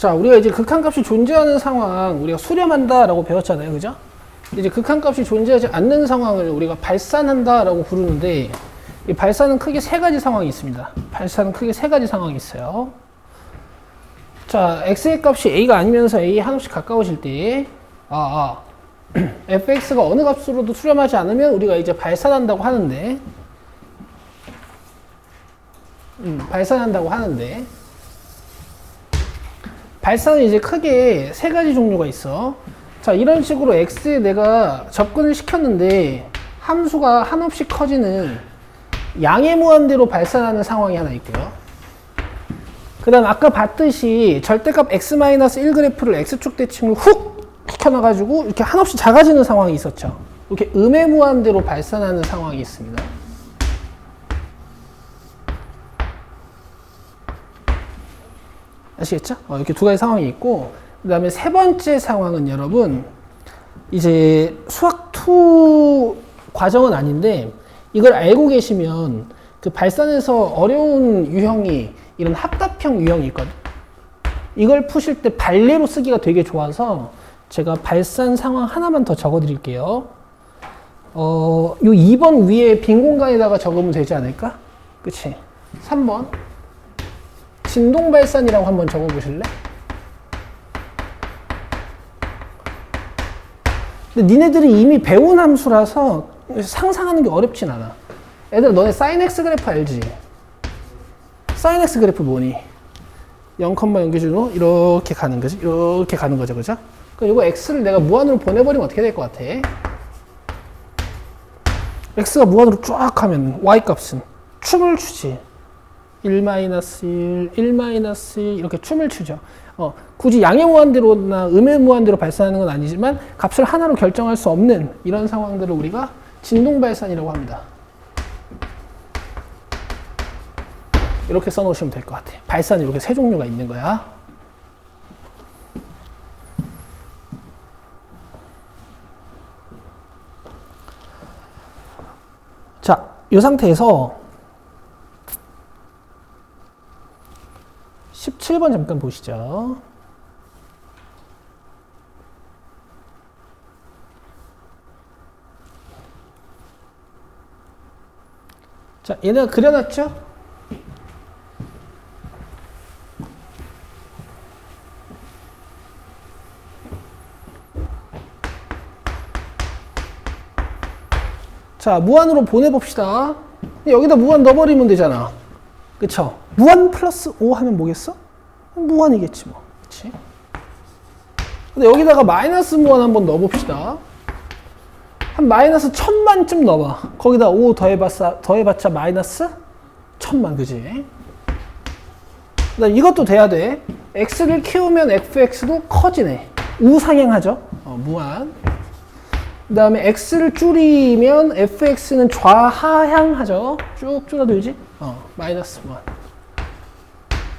자, 우리가 이제 극한값이 존재하는 상황, 우리가 수렴한다라고 배웠잖아요. 그죠? 이제 극한값이 존재하지 않는 상황을 우리가 발산한다라고 부르는데, 이 발산은 크게 세 가지 상황이 있습니다. 발산은 크게 세 가지 상황이 있어요. 자, x의 값이 a가 아니면서 a 한없이 가까워질 때, fx가 어느 값으로도 수렴하지 않으면 우리가 이제 발산한다고 하는데, 발산한다고 하는데, 발산은 이제 크게 세 가지 종류가 있어. 자, 이런 식으로 x에 내가 접근을 시켰는데 함수가 한없이 커지는 양의 무한대로 발산하는 상황이 하나 있고요. 그 다음 아까 봤듯이 절대값 x-1 그래프를 x축 대칭을 훅 시켜놔가지고 이렇게 한없이 작아지는 상황이 있었죠. 이렇게 음의 무한대로 발산하는 상황이 있습니다. 아시겠죠? 이렇게 두 가지 상황이 있고, 그 다음에 세 번째 상황은 여러분, 이제 수학2 과정은 아닌데, 이걸 알고 계시면 그 발산에서 어려운 유형이 이런 합답형 유형이 있거든. 이걸 푸실 때 발례로 쓰기가 되게 좋아서 제가 발산 상황 하나만 더 적어 드릴게요. 요 2번 위에 빈 공간에다가 적으면 되지 않을까? 그치? 3번. 진동발산이라고 한번 적어보실래? 근데 니네들이 이미 배운 함수라서 상상하는 게 어렵진 않아. 애들 너네 사인 x 그래프 알지? 사인 x 그래프 뭐니? 0,0 기준으로 이렇게 가는 거지? 이렇게 가는 거죠, 그죠? 그럼 이거 x를 내가 무한으로 보내버리면 어떻게 될 것 같아? x가 무한으로 쫙 하면 y 값은 춤을 추지. 1-1, 1-1 이렇게 춤을 추죠. 굳이 양의 무한대로나 음의 무한대로 발산하는 건 아니지만 값을 하나로 결정할 수 없는 이런 상황들을 우리가 진동발산이라고 합니다. 이렇게 써놓으시면 될 것 같아요. 발산이 이렇게 세 종류가 있는 거야. 자, 이 상태에서 17번 잠깐 보시죠. 자, 얘네가 그려놨죠? 자, 무한으로 보내봅시다. 여기다 무한 넣어버리면 되잖아. 그쵸? 무한 플러스 5 하면 뭐겠어? 무한이겠지 뭐. 그치? 근데 여기다가 마이너스 무한 한번 넣어봅시다. 한 마이너스 1000만쯤 넣어봐. 거기다 5 더해봤자 마이너스 1000만, 그지? 그다음 이것도 돼야 돼. x를 키우면 fx도 커지네. 우상향하죠? 무한. 그 다음에 x를 줄이면 fx는 좌하향하죠. 쭉 줄어들지? 마이너스 무한.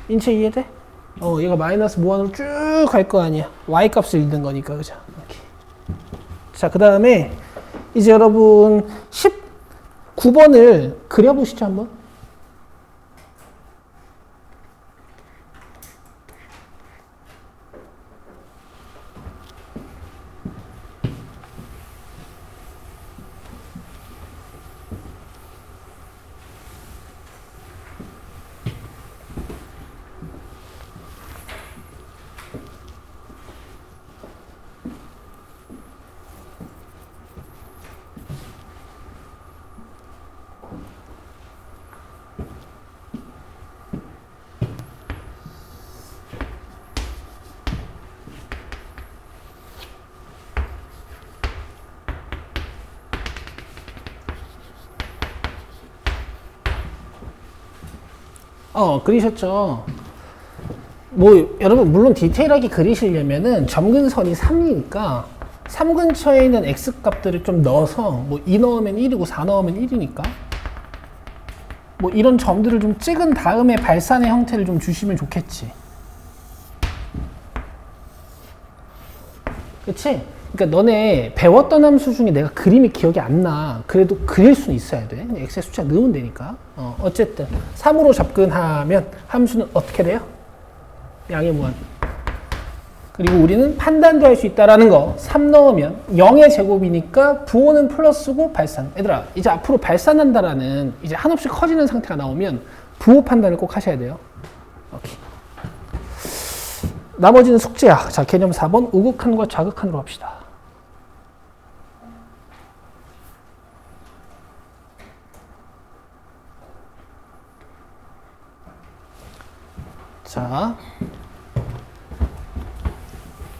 인체 이해돼? 얘가 마이너스 무한으로 쭉 갈 거 아니야. y 값을 잃는 거니까, 그죠? 이렇게. 자, 그 다음에 이제 여러분 19번을 그려보시죠, 한번. 그리셨죠? 뭐, 여러분, 물론 디테일하게 그리시려면은 점근선이 3이니까 3 근처에 있는 x 값들을 좀 넣어서 뭐 2 넣으면 1이고 4 넣으면 1이니까 뭐 이런 점들을 좀 찍은 다음에 발산의 형태를 좀 주시면 좋겠지. 그치? 그러니까 너네 배웠던 함수 중에 내가 그림이 기억이 안 나. 그래도 그릴 수는 있어야 돼. x의 숫자 넣으면 되니까. 어쨌든 3으로 접근하면 함수는 어떻게 돼요? 양의 무한. 그리고 우리는 판단도 할 수 있다라는 거. 3 넣으면 0의 제곱이니까 부호는 플러스고 발산. 얘들아, 이제 앞으로 발산한다라는 이제 한없이 커지는 상태가 나오면 부호 판단을 꼭 하셔야 돼요. 오케이. 나머지는 숙제야. 자, 개념 4번 우극한과 좌극한으로 합시다. 자,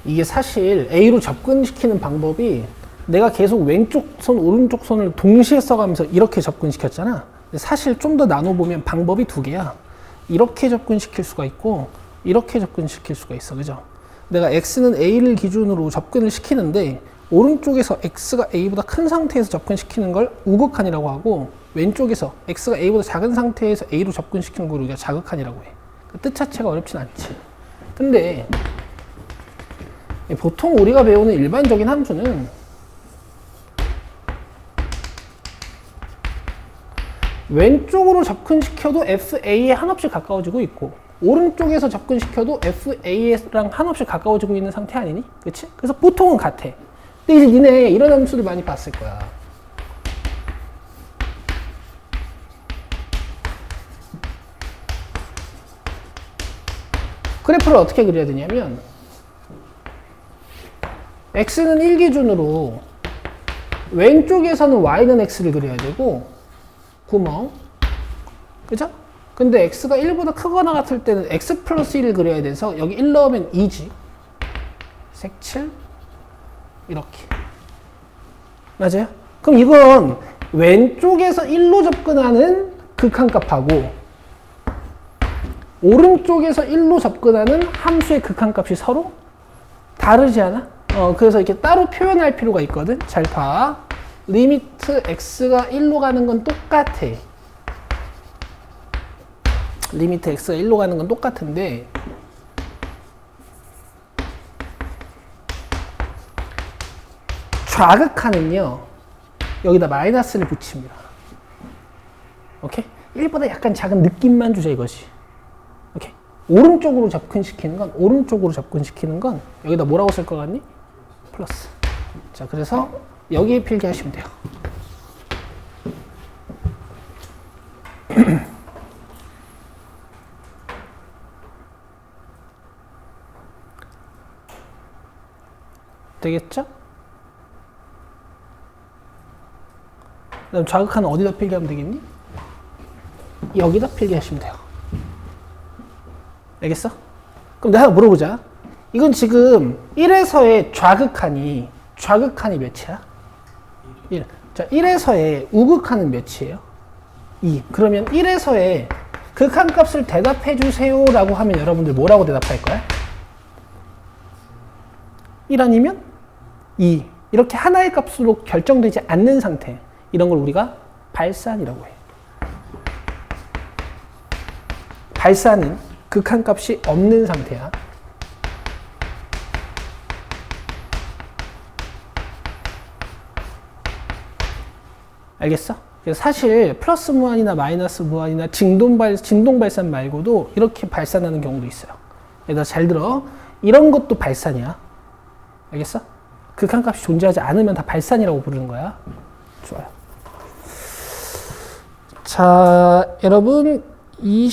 이게 사실 A로 접근시키는 방법이 내가 계속 왼쪽 손, 오른쪽 손을 동시에 써가면서 이렇게 접근시켰잖아. 근데 사실 좀 더 나눠보면 방법이 두 개야. 이렇게 접근시킬 수가 있고 이렇게 접근시킬 수가 있어. 그죠? 내가 X는 A를 기준으로 접근을 시키는데 오른쪽에서 X가 A보다 큰 상태에서 접근시키는 걸 우극한이라고 하고 왼쪽에서 X가 A보다 작은 상태에서 A로 접근시키는 걸 우리가 자극한이라고 해. 뜻 자체가 어렵진 않지. 근데 보통 우리가 배우는 일반적인 함수는 왼쪽으로 접근시켜도 FA에 한없이 가까워지고 있고 오른쪽에서 접근시켜도 FA랑 한없이 가까워지고 있는 상태 아니니? 그치? 그래서 보통은 같아. 근데 이제 니네 이런 함수를 많이 봤을 거야. 그래프를 어떻게 그려야 되냐면 x는 1 기준으로 왼쪽에서는 y는 x를 그려야 되고 구멍 그죠? 근데 x가 1보다 크거나 같을 때는 x 플러스 1을 그려야 돼서 여기 1 넣으면 2지 색칠 이렇게 맞아요? 그럼 이건 왼쪽에서 1로 접근하는 극한값하고 오른쪽에서 1로 접근하는 함수의 극한값이 서로 다르지 않아? 그래서 이렇게 따로 표현할 필요가 있거든. 잘 봐. 리미트 x가 1로 가는 건 똑같아. 리미트 x가 1로 가는 건 똑같은데 좌극한은요. 여기다 마이너스를 붙입니다. 오케이? 1보다 약간 작은 느낌만 주자 이것이. 오케이. 오른쪽으로 접근시키는 건 여기다 뭐라고 쓸 것 같니? 플러스. 자, 그래서 여기에 필기하시면 돼요. 되겠죠? 그다음 좌극한은 어디다 필기하면 되겠니? 여기다 필기하시면 돼요. 알겠어? 그럼 내가 하나 물어보자. 이건 지금 1에서의 좌극한이 몇이야? 1. 자, 1에서의 우극한은 몇이에요? 2. 그러면 1에서의 극한값을 대답해 주세요 라고 하면 여러분들 뭐라고 대답할 거야? 1 아니면 2. 이렇게 하나의 값으로 결정되지 않는 상태. 이런 걸 우리가 발산이라고 해. 발산은 극한값이 없는 상태야. 알겠어? 그래서 사실 플러스 무한이나 마이너스 무한이나 진동 발산 말고도 이렇게 발산하는 경우도 있어요. 얘들아 잘 들어. 이런 것도 발산이야. 알겠어? 극한값이 존재하지 않으면 다 발산이라고 부르는 거야. 좋아요. 자, 여러분 2,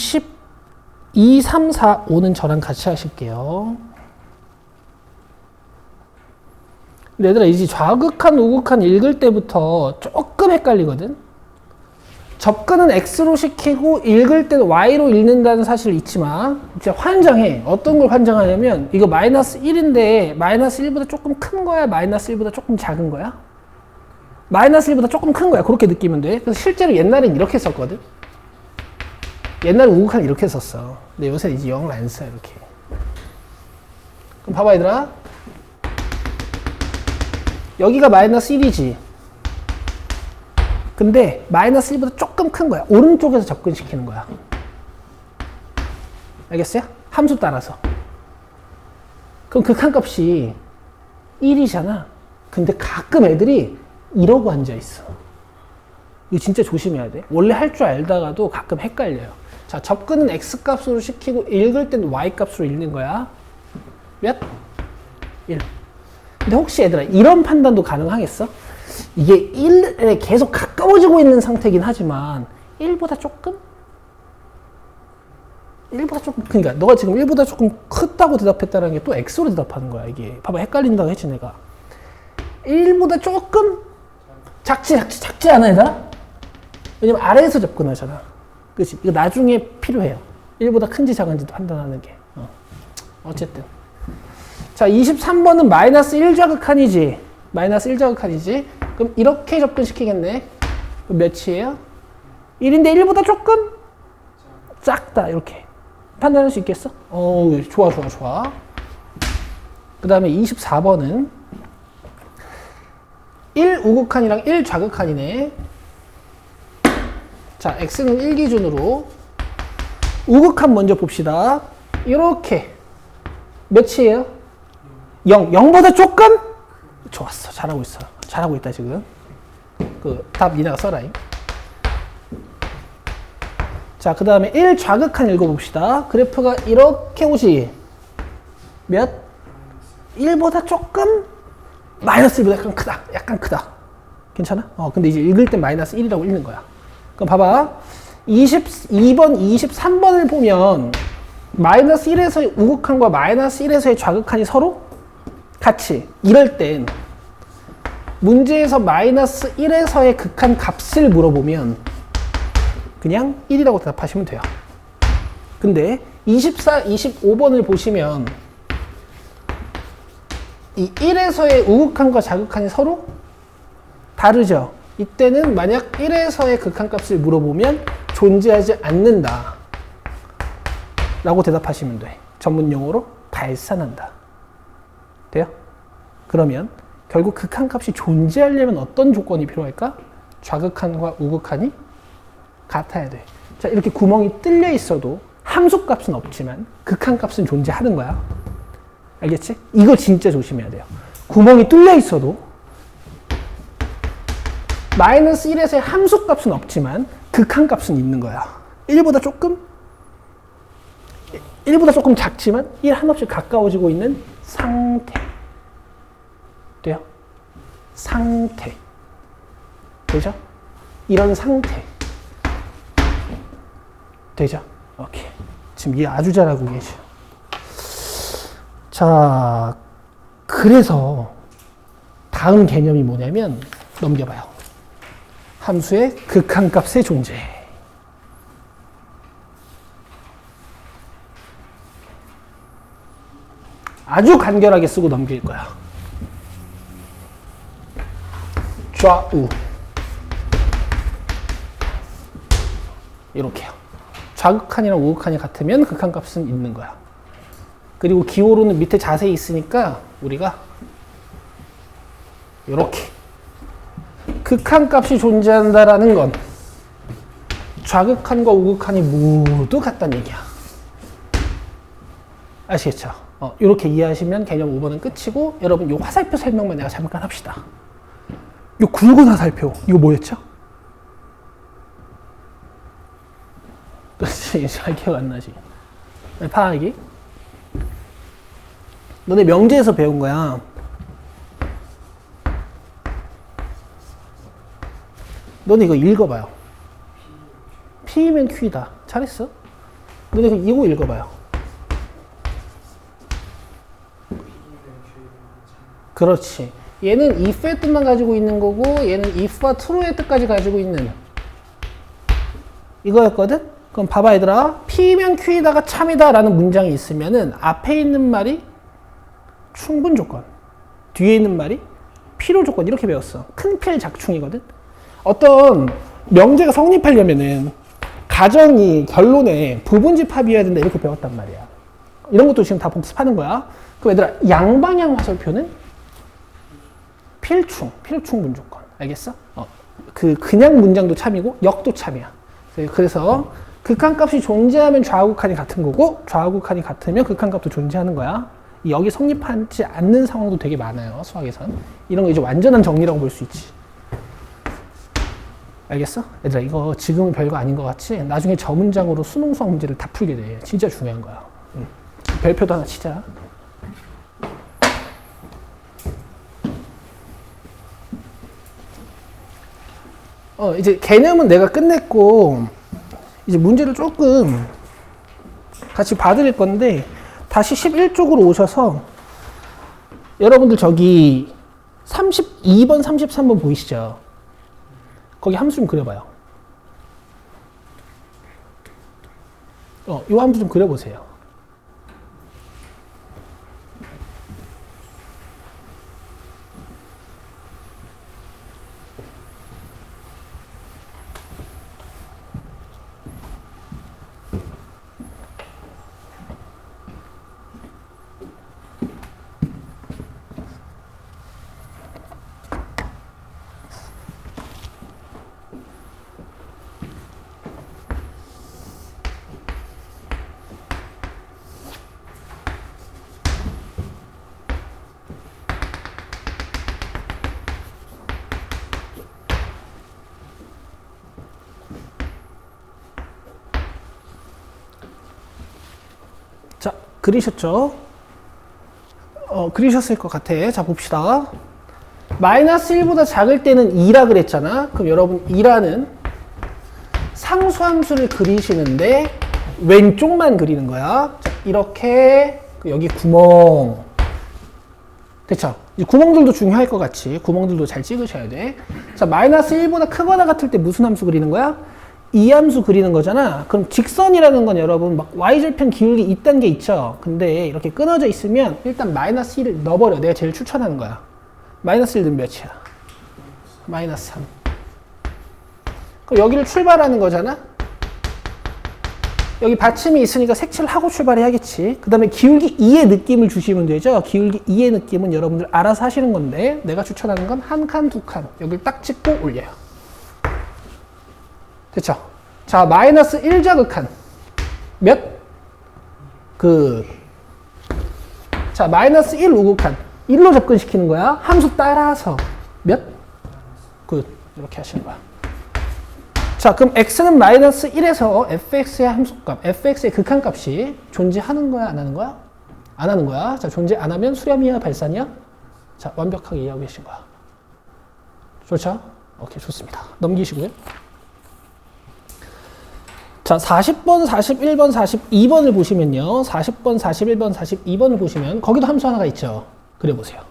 3, 4, 5는 저랑 같이 하실게요. 근데 얘들아 이제 좌극한, 우극한 읽을 때부터 조금 헷갈리거든. 접근은 x로 시키고 읽을 때는 y로 읽는다는 사실을 잊지 마. 이제 환장해. 어떤 걸 환장하냐면 이거 마이너스 1인데 마이너스 1보다 조금 큰 거야? 마이너스 1보다 조금 작은 거야? 마이너스 1보다 조금 큰 거야. 그렇게 느끼면 돼. 그래서 실제로 옛날엔 이렇게 썼거든. 옛날에 우극한 이렇게 썼어. 근데 요새 이제 0을 안 써, 이렇게. 그럼 봐봐, 얘들아. 여기가 마이너스 1이지. 근데 마이너스 1보다 조금 큰 거야. 오른쪽에서 접근시키는 거야. 알겠어요? 함수 따라서. 그럼 극한값이 1이잖아. 근데 가끔 애들이 이러고 앉아있어. 이거 진짜 조심해야 돼. 원래 할 줄 알다가도 가끔 헷갈려요. 자, 접근은 x값으로 시키고 읽을 때는 y값으로 읽는 거야. 몇? 1. 근데 혹시 얘들아 이런 판단도 가능하겠어? 이게 1에 계속 가까워지고 있는 상태긴 하지만 1보다 조금? 1보다 조금, 그러니까 너가 지금 1보다 조금 크다고 대답했다는 게 또 X로 대답하는 거야. 이게 봐봐, 헷갈린다고 했지 내가. 1보다 조금 작지 않아 얘들아? 왜냐면 아래에서 접근하잖아. 그치? 이거 나중에 필요해요. 1보다 큰지 작은지도 판단하는 게. 어쨌든. 자, 23번은 마이너스 1좌극한이지. 마이너스 1좌극한이지. 그럼 이렇게 접근시키겠네. 그럼 몇이에요? 1인데 1보다 조금 작다. 이렇게. 판단할 수 있겠어? 좋아. 그 다음에 24번은 1 우극한이랑 1 좌극한이네. 자, x는 1 기준으로 우극한 먼저 봅시다. 이렇게 몇이에요? 0. 0보다 조금? 좋았어. 잘하고 있어. 잘하고 있다 지금. 그 답 니네가 써라잉. 자, 그 다음에 1 좌극한 읽어봅시다. 그래프가 이렇게 오지. 몇? 1보다 조금? 마이너스 1보다 약간 크다. 괜찮아? 근데 이제 읽을 땐 마이너스 1이라고 읽는 거야. 그럼 봐봐. 22번, 23번을 보면 마이너스 1에서의 우극한과 마이너스 1에서의 좌극한이 서로 같이. 이럴 땐 문제에서 마이너스 1에서의 극한 값을 물어보면 그냥 1이라고 대답하시면 돼요. 근데 24, 25번을 보시면 이 1에서의 우극한과 좌극한이 서로 다르죠. 이때는 만약 1에서의 극한값을 물어보면 존재하지 않는다 라고 대답하시면 돼. 전문 용어로 발산한다. 돼요? 그러면 결국 극한값이 존재하려면 어떤 조건이 필요할까? 좌극한과 우극한이 같아야 돼. 자, 이렇게 구멍이 뚫려 있어도 함수값은 없지만 극한값은 존재하는 거야. 알겠지? 이거 진짜 조심해야 돼요. 구멍이 뚫려 있어도 마이너스 1에서의 함수값은 없지만 극한값은 있는 거야. 1보다 조금 작지만 1 한없이 가까워지고 있는 상태. 돼요? 상태. 되죠? 이런 상태. 되죠? 오케이. 지금 이해 아주 잘하고 계셔. 자, 그래서 다음 개념이 뭐냐면 넘겨봐요. 함수의 극한값의 존재. 아주 간결하게 쓰고 넘길 거야. 좌우. 이렇게요. 좌극한이랑 우극한이 같으면 극한값은 있는 거야. 그리고 기호로는 밑에 자세히 있으니까 우리가 이렇게 극한값이 존재한다라는 건 좌극한과 우극한이 모두 같다는 얘기야. 아시겠죠? 이렇게 이해하시면 개념 5번은 끝이고, 여러분 요 화살표 설명만 내가 잠깐 합시다. 요 굵은 화살표 이거 뭐였죠? 잘 기억 안 나지? 파악이? 너네 명제에서 배운 거야. 너네 이거 읽어봐요. P면 Q다. 잘했어. 너네 이거 읽어봐요. 그렇지. 얘는 if의 뜻만 가지고 있는 거고, 얘는 if와 true의 뜻까지 가지고 있는 이거였거든? 그럼 봐봐 얘들아. P면 Q이다가 참이다 라는 문장이 있으면은 앞에 있는 말이 충분 조건, 뒤에 있는 말이 필요 조건, 이렇게 배웠어. 큰 필 작충이거든. 어떤 명제가 성립하려면은 가정이 결론에 부분집합이어야 된다 이렇게 배웠단 말이야. 이런 것도 지금 다 복습하는 거야. 그럼 얘들아, 양방향 화살표는 필충분 조건. 알겠어? 그냥 문장도 참이고 역도 참이야. 그래서 극한값이 존재하면 좌우극한이 같은 거고, 좌우극한이 같으면 극한값도 존재하는 거야. 여기 성립하지 않는 상황도 되게 많아요, 수학에선. 이런 거 이제 완전한 정리라고 볼 수 있지. 알겠어? 얘들아, 이거 지금은 별거 아닌 것 같지? 나중에 저 문장으로 수능 수학 문제를 다 풀게 돼. 진짜 중요한 거야. 별표도 하나 치자. 이제 개념은 내가 끝냈고, 이제 문제를 조금 같이 봐드릴 건데, 다시 11쪽으로 오셔서, 여러분들 저기 32번, 33번 보이시죠? 거기 함수 좀 그려봐요. 이 함수 좀 그려보세요. 자, 그리셨죠? 그리셨을 것 같아. 자, 봅시다. 마이너스 1보다 작을 때는 2라 그랬잖아. 그럼 여러분 2라는 상수함수를 그리시는데 왼쪽만 그리는 거야. 자, 이렇게 여기 구멍. 됐죠? 이 구멍들도 중요할 것 같이 구멍들도 잘 찍으셔야 돼. 자, 마이너스 1보다 크거나 같을 때 무슨 함수 그리는 거야? 이 함수 그리는 거잖아. 그럼 직선이라는 건 여러분 막 y절편 기울기 있다는 게 있죠. 근데 이렇게 끊어져 있으면 일단 마이너스 1을 넣어버려. 내가 제일 추천하는 거야. 마이너스 1은 몇이야? 마이너스 3. 그럼 여기를 출발하는 거잖아. 여기 받침이 있으니까 색칠을 하고 출발해야겠지. 그 다음에 기울기 2의 느낌을 주시면 되죠. 기울기 2의 느낌은 여러분들 알아서 하시는 건데 내가 추천하는 건 한 칸, 두 칸. 여기를 딱 찍고 올려요. 됐죠? 자, 마이너스 1자극한 몇? 자, 마이너스 1 우극한 1로 접근시키는 거야. 함수 따라서 몇? 이렇게 하시는 거야. 자, 그럼 x는 마이너스 1에서 fx의 함수값, fx의 극한값이 존재하는 거야, 안 하는 거야? 안 하는 거야. 자, 존재 안 하면 수렴이야, 발산이야? 자, 완벽하게 이해하고 계신 거야. 좋죠? 오케이, 좋습니다. 넘기시고요. 자, 40번, 41번, 42번을 보시면요. 40번, 41번, 42번을 보시면 거기도 함수 하나가 있죠. 그려보세요.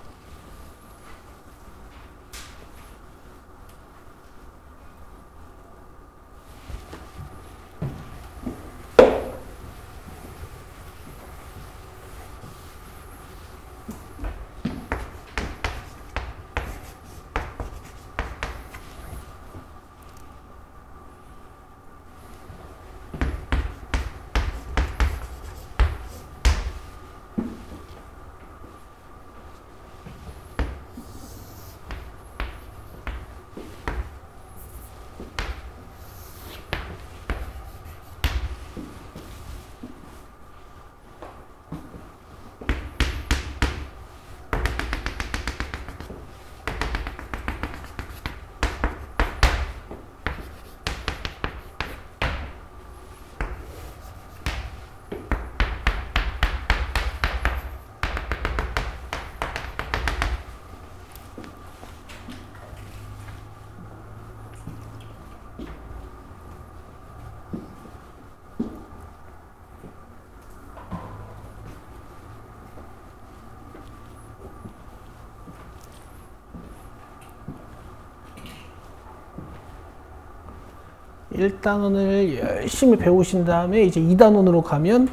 일 단원을 열심히 배우신 다음에 이제 2단원으로 가면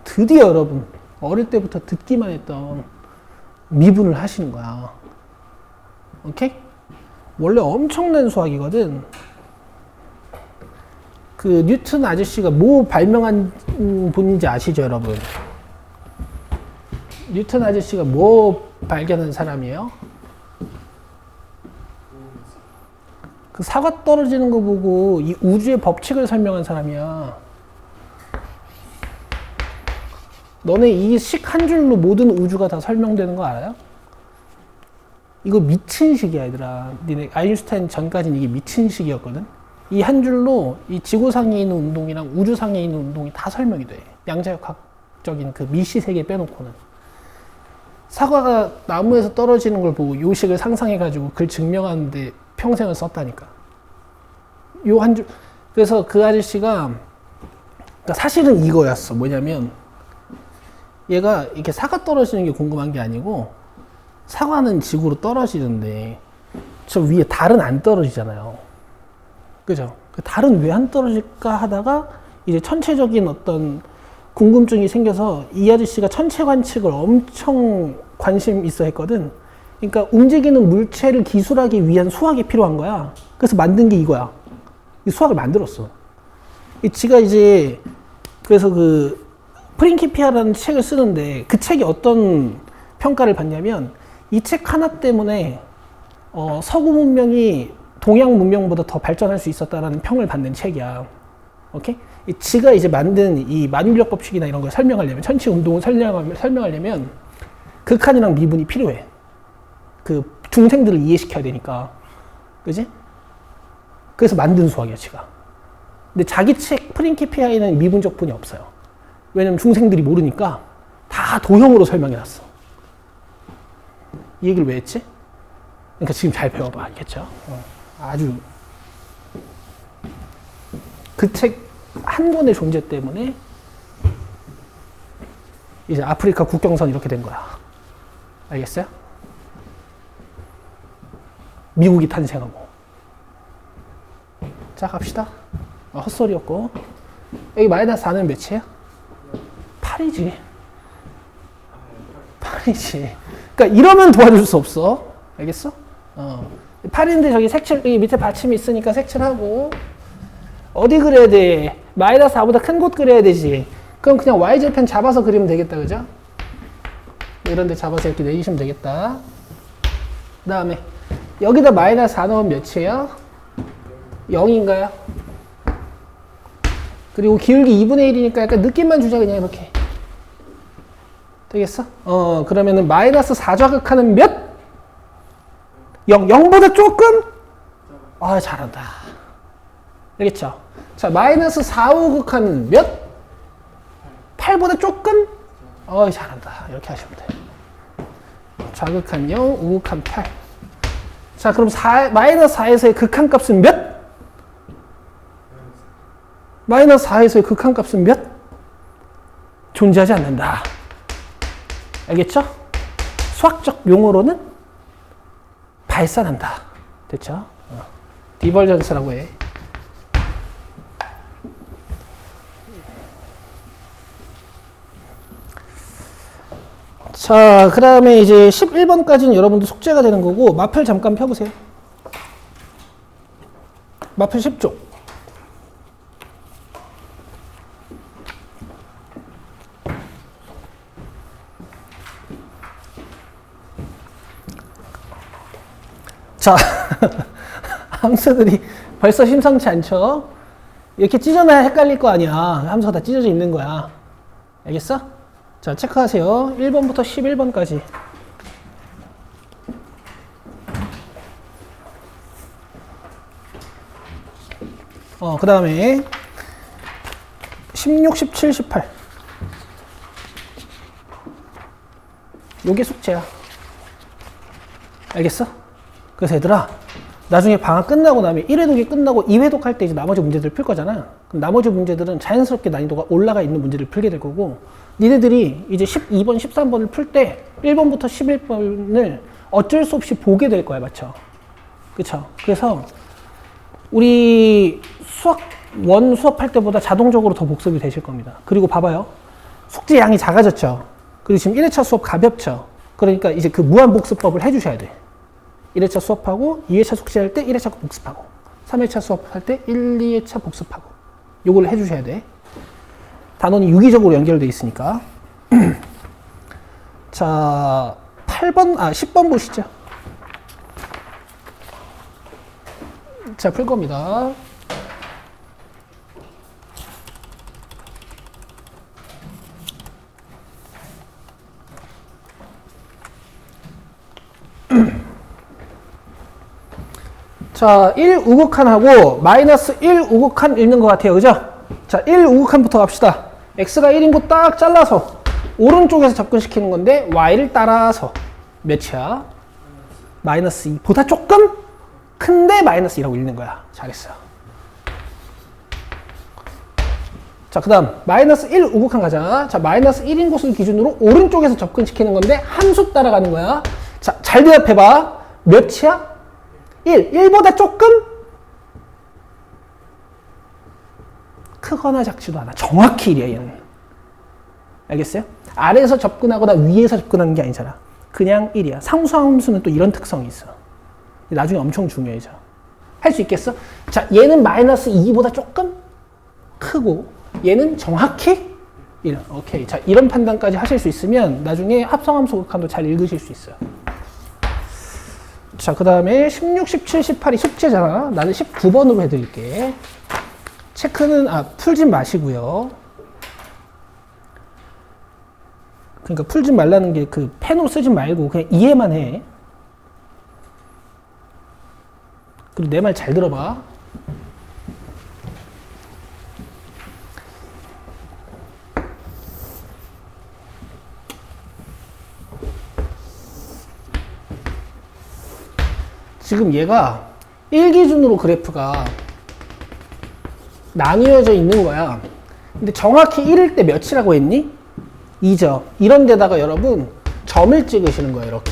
드디어 여러분 어릴 때부터 듣기만 했던 미분을 하시는 거야. 오케이? 원래 엄청난 수학이거든. 그 뉴턴 아저씨가 뭐 발명한 분인지 아시죠, 여러분? 뉴턴 아저씨가 뭐 발견한 사람이에요? 그 사과 떨어지는 거 보고 이 우주의 법칙을 설명한 사람이야. 너네 이 식 한 줄로 모든 우주가 다 설명되는 거 알아요? 이거 미친 식이야, 얘들아. 니네 아인슈타인 전까지는 이게 미친 식이었거든. 이 한 줄로 이 지구상에 있는 운동이랑 우주상에 있는 운동이 다 설명이 돼. 양자역학적인 그 미시 세계 빼놓고는. 사과가 나무에서 떨어지는 걸 보고 요식을 상상해가지고 그걸 증명하는데 평생을 썼다니까. 요 한 줄. 그래서 그 아저씨가 그러니까 사실은 이거였어. 뭐냐면 얘가 이렇게 사가 떨어지는 게 궁금한 게 아니고 사과는 지구로 떨어지는데 저 위에 달은 안 떨어지잖아요. 그죠? 그 달은 왜 안 떨어질까 하다가 이제 천체적인 어떤 궁금증이 생겨서 이 아저씨가 천체 관측을 엄청 관심 있어 했거든. 그러니까 움직이는 물체를 기술하기 위한 수학이 필요한 거야. 그래서 만든 게 이거야. 이 수학을 만들었어. 이 지가 이제 그래서 그 프린키피아라는 책을 쓰는데 그 책이 어떤 평가를 받냐면 이 책 하나 때문에 서구 문명이 동양 문명보다 더 발전할 수 있었다라는 평을 받는 책이야. 오케이? 이 지가 이제 만든 이 만유력 법칙이나 이런 걸 설명하려면 천체 운동을 설명하려면 극한이랑 미분이 필요해. 그 중생들을 이해시켜야 되니까. 그지? 그래서 만든 수학이야, 지가. 근데 자기 책 프린키피아에는 미분적분이 없어요. 왜냐면 중생들이 모르니까 다 도형으로 설명해놨어. 이 얘기를 왜 했지? 그러니까 지금 잘 배워봐, 알겠죠? 아주 그 책 한 권의 존재 때문에 이제 아프리카 국경선 이렇게 된 거야. 알겠어요? 미국이 탄생하고. 자, 갑시다. 헛소리였고. 여기 마이너스 4는 몇이에요? 8이지. 8이지. 그러니까 이러면 도와줄 수 없어. 알겠어? 8인데 저기 색칠, 여기 밑에 받침이 있으니까 색칠하고. 어디 그려야 돼? 마이너스 4보다 큰 곳 그려야 되지. 그럼 그냥 YZ펜 잡아서 그리면 되겠다. 그죠? 이런 데 잡아서 이렇게 내주시면 되겠다. 그 다음에 여기다 마이너스 4 넣으면 몇이에요? 0인가요? 그리고 기울기 2분의 1이니까 약간 느낌만 주자. 그냥 이렇게. 되겠어? 그러면은 마이너스 4좌극하는 몇? 0. 0보다 조금? 아, 잘한다. 알겠죠? 자, 마이너스 4, 5극하는 몇? 8보다 조금? 잘한다. 이렇게 하시면 돼요. 좌극한 0, 우극한 8. 자, 그럼 마이너스 4에서의 극한값은 몇? 마이너스 4에서의 극한값은 몇? 존재하지 않는다. 알겠죠? 수학적 용어로는 발산한다. 됐죠? 디버전스라고 해. 자, 그 다음에 이제 11번까지는 여러분들 숙제가 되는 거고, 마플 잠깐 펴보세요. 마플 10쪽. 자, 함수들이 벌써 심상치 않죠? 이렇게 찢어놔야 헷갈릴 거 아니야. 함수가 다 찢어져 있는 거야. 알겠어? 자, 체크하세요. 1번부터 11번까지. 그 다음에 16, 17, 18. 요게 숙제야. 알겠어? 그래서 얘들아, 나중에 방학 끝나고 나면 1회독이 끝나고 2회독 할 때 이제 나머지 문제들을 풀 거잖아. 그럼 나머지 문제들은 자연스럽게 난이도가 올라가 있는 문제를 풀게 될 거고, 니네들이 이제 12번, 13번을 풀 때 1번부터 11번을 어쩔 수 없이 보게 될 거야. 맞죠? 그쵸? 그래서 우리 수업할 때보다 자동적으로 더 복습이 되실 겁니다. 그리고 봐봐요. 숙제 양이 작아졌죠? 그리고 지금 1회차 수업 가볍죠? 그러니까 이제 그 무한복습법을 해주셔야 돼. 1회차 수업하고 2회차 숙제할 때 1회차 복습하고 3회차 수업할 때 1, 2회차 복습하고 요걸 해주셔야 돼. 단원이 유기적으로 연결되어 있으니까. 자, 10번 보시죠. 자, 풀 겁니다. 자, 1 우극한하고 마이너스 1 우극한 읽는 것 같아요. 그죠? 자, 1 우극한부터 갑시다. x가 1인 곳 딱 잘라서 오른쪽에서 접근시키는 건데 y를 따라서 몇이야? 마이너스 2보다 조금? 큰데 마이너스 2라고 읽는 거야. 잘했어. 자, 그 다음 마이너스 1 우극한 가자. 자, 마이너스 1인 곳을 기준으로 오른쪽에서 접근시키는 건데 함수 따라가는 거야. 자, 잘 대답해봐. 몇이야? 1. 1보다 조금 크거나 작지도 않아. 정확히 1이야, 얘는. 알겠어요? 아래에서 접근하거나 위에서 접근하는 게 아니잖아. 그냥 1이야. 상수함수는 또 이런 특성이 있어. 나중에 엄청 중요해져. 할 수 있겠어? 자, 얘는 마이너스 2보다 조금 크고 얘는 정확히 1. 오케이. 자, 이런 판단까지 하실 수 있으면 나중에 합성함수 극한도 잘 읽으실 수 있어요. 자, 그 다음에 16, 17, 18이 숙제잖아. 나는 19번으로 해드릴게. 체크는, 풀진 마시고요. 그러니까 풀지 말라는 게 그 펜으로 쓰지 말고 그냥 이해만 해. 그리고 내 말 잘 들어봐. 지금 얘가 1 기준으로 그래프가 나뉘어져 있는 거야. 근데 정확히 1일 때 몇이라고 했니? 2죠. 이런 데다가 여러분 점을 찍으시는 거예요. 이렇게.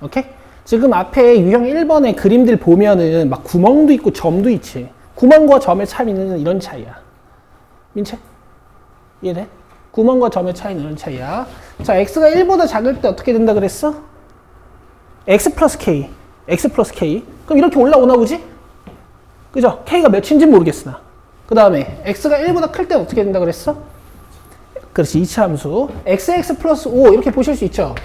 오케이? 지금 앞에 유형 1번의 그림들 보면은 막 구멍도 있고 점도 있지. 구멍과 점의 차이는 이런 차이야. 민채? 이해돼? 구멍과 점의 차이는 이런 차이야. 자, x가 1보다 작을 때 어떻게 된다 그랬어? x 플러스 k. x 플러스 k. 그럼 이렇게 올라오나 보지? 그죠? k가 몇인지 모르겠으나. 그 다음에 x가 1보다 클 때 어떻게 된다 그랬어? 그렇지. 2차 함수. xx 플러스 5 이렇게 보실 수 있죠?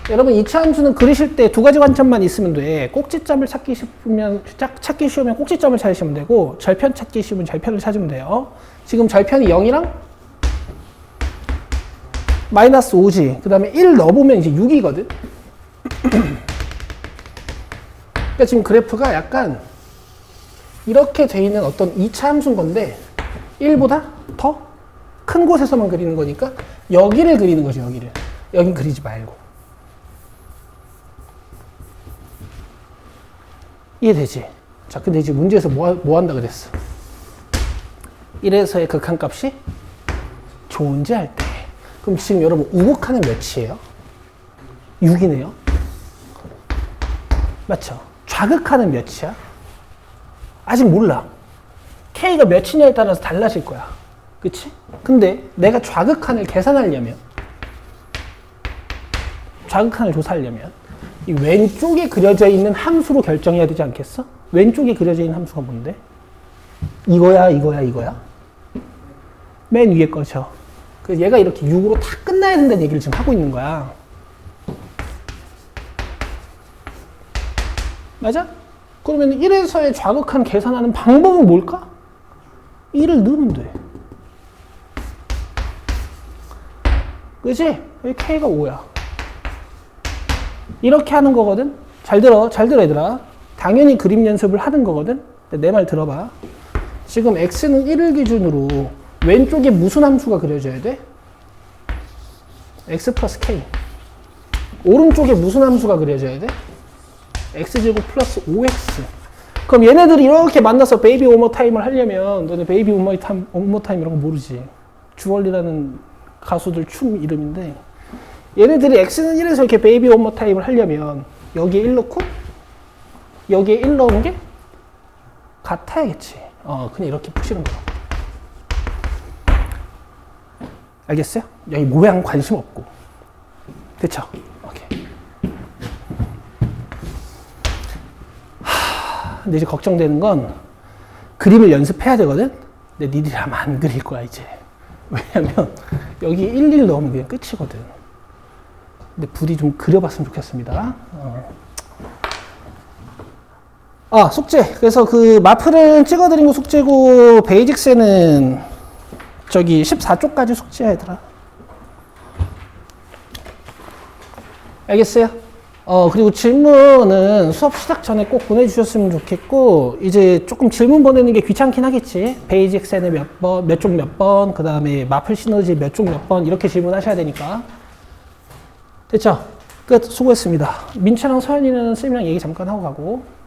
여러분 2차 함수는 그리실 때 두 가지 관점만 있으면 돼. 꼭지점을 찾기 쉬우면 꼭지점을 찾으시면 되고 절편 찾기 쉬우면 절편을 찾으면 돼요. 지금 절편이 0이랑 마이너스 5지. 그 다음에 1 넣어보면 이제 6이거든. 그러니까 지금 그래프가 약간 이렇게 돼 있는 어떤 2차 함수인 건데 1보다 더 큰 곳에서만 그리는 거니까 여기를 그리는 거죠. 여기를. 여긴 그리지 말고. 이해되지? 자, 근데 이제 문제에서 뭐 한다 그랬어? 1에서의 극한값이 존재할 때. 그럼 지금 여러분 우극한은 몇이에요? 6이네요. 맞죠? 좌극한은 몇이야? 아직 몰라. K가 몇이냐에 따라서 달라질 거야. 그치? 근데 내가 좌극한을 계산하려면, 좌극한을 조사하려면 이 왼쪽에 그려져 있는 함수로 결정해야 되지 않겠어? 왼쪽에 그려져 있는 함수가 뭔데? 이거야, 이거야, 이거야? 맨 위에 거죠. 그래서 얘가 이렇게 6으로 다 끝나야 된다는 얘기를 지금 하고 있는 거야. 맞아? 그러면 1에서의 좌극한 계산하는 방법은 뭘까? 1을 넣으면 돼. 그치? 여기 K가 5야. 이렇게 하는 거거든? 잘 들어 얘들아. 당연히 그림 연습을 하는 거거든? 내 말 들어봐. 지금 X는 1을 기준으로 왼쪽에 무슨 함수가 그려져야 돼? X 플러스 K. 오른쪽에 무슨 함수가 그려져야 돼? X제곱 플러스 5X. 그럼 얘네들이 이렇게 만나서 베이비 오머 타임을 하려면 너네 베이비 오머 타임 이런 거 모르지? 주얼리라는 가수들 춤 이름인데 얘네들이 X는 1에서 이렇게 베이비 오머 타임을 하려면 여기에 1 넣고 여기에 1 넣은 게 같아야겠지. 그냥 이렇게 푸시는 거야. 알겠어요? 여기 모양 관심 없고. 됐죠? 오케이. 근데 이제 걱정되는 건 그림을 연습해야 되거든? 근데 니들이 하면 안 그릴 거야, 이제. 왜냐면 여기 1, 1 넣으면 그냥 끝이거든. 근데 부디 좀 그려봤으면 좋겠습니다. 숙제. 그래서 그 마플은 찍어드린 거 숙제고 베이직스는 저기 14쪽까지 숙제야, 얘들아. 알겠어요? 그리고 질문은 수업 시작 전에 꼭 보내주셨으면 좋겠고, 이제 조금 질문 보내는 게 귀찮긴 하겠지. 베이직 셀의 몇 번, 몇 쪽 몇 번, 그 다음에 마플 시너지 몇 쪽 몇 번, 이렇게 질문하셔야 되니까. 됐죠? 끝. 수고했습니다. 민채랑 서현이는 쌤이랑 얘기 잠깐 하고 가고.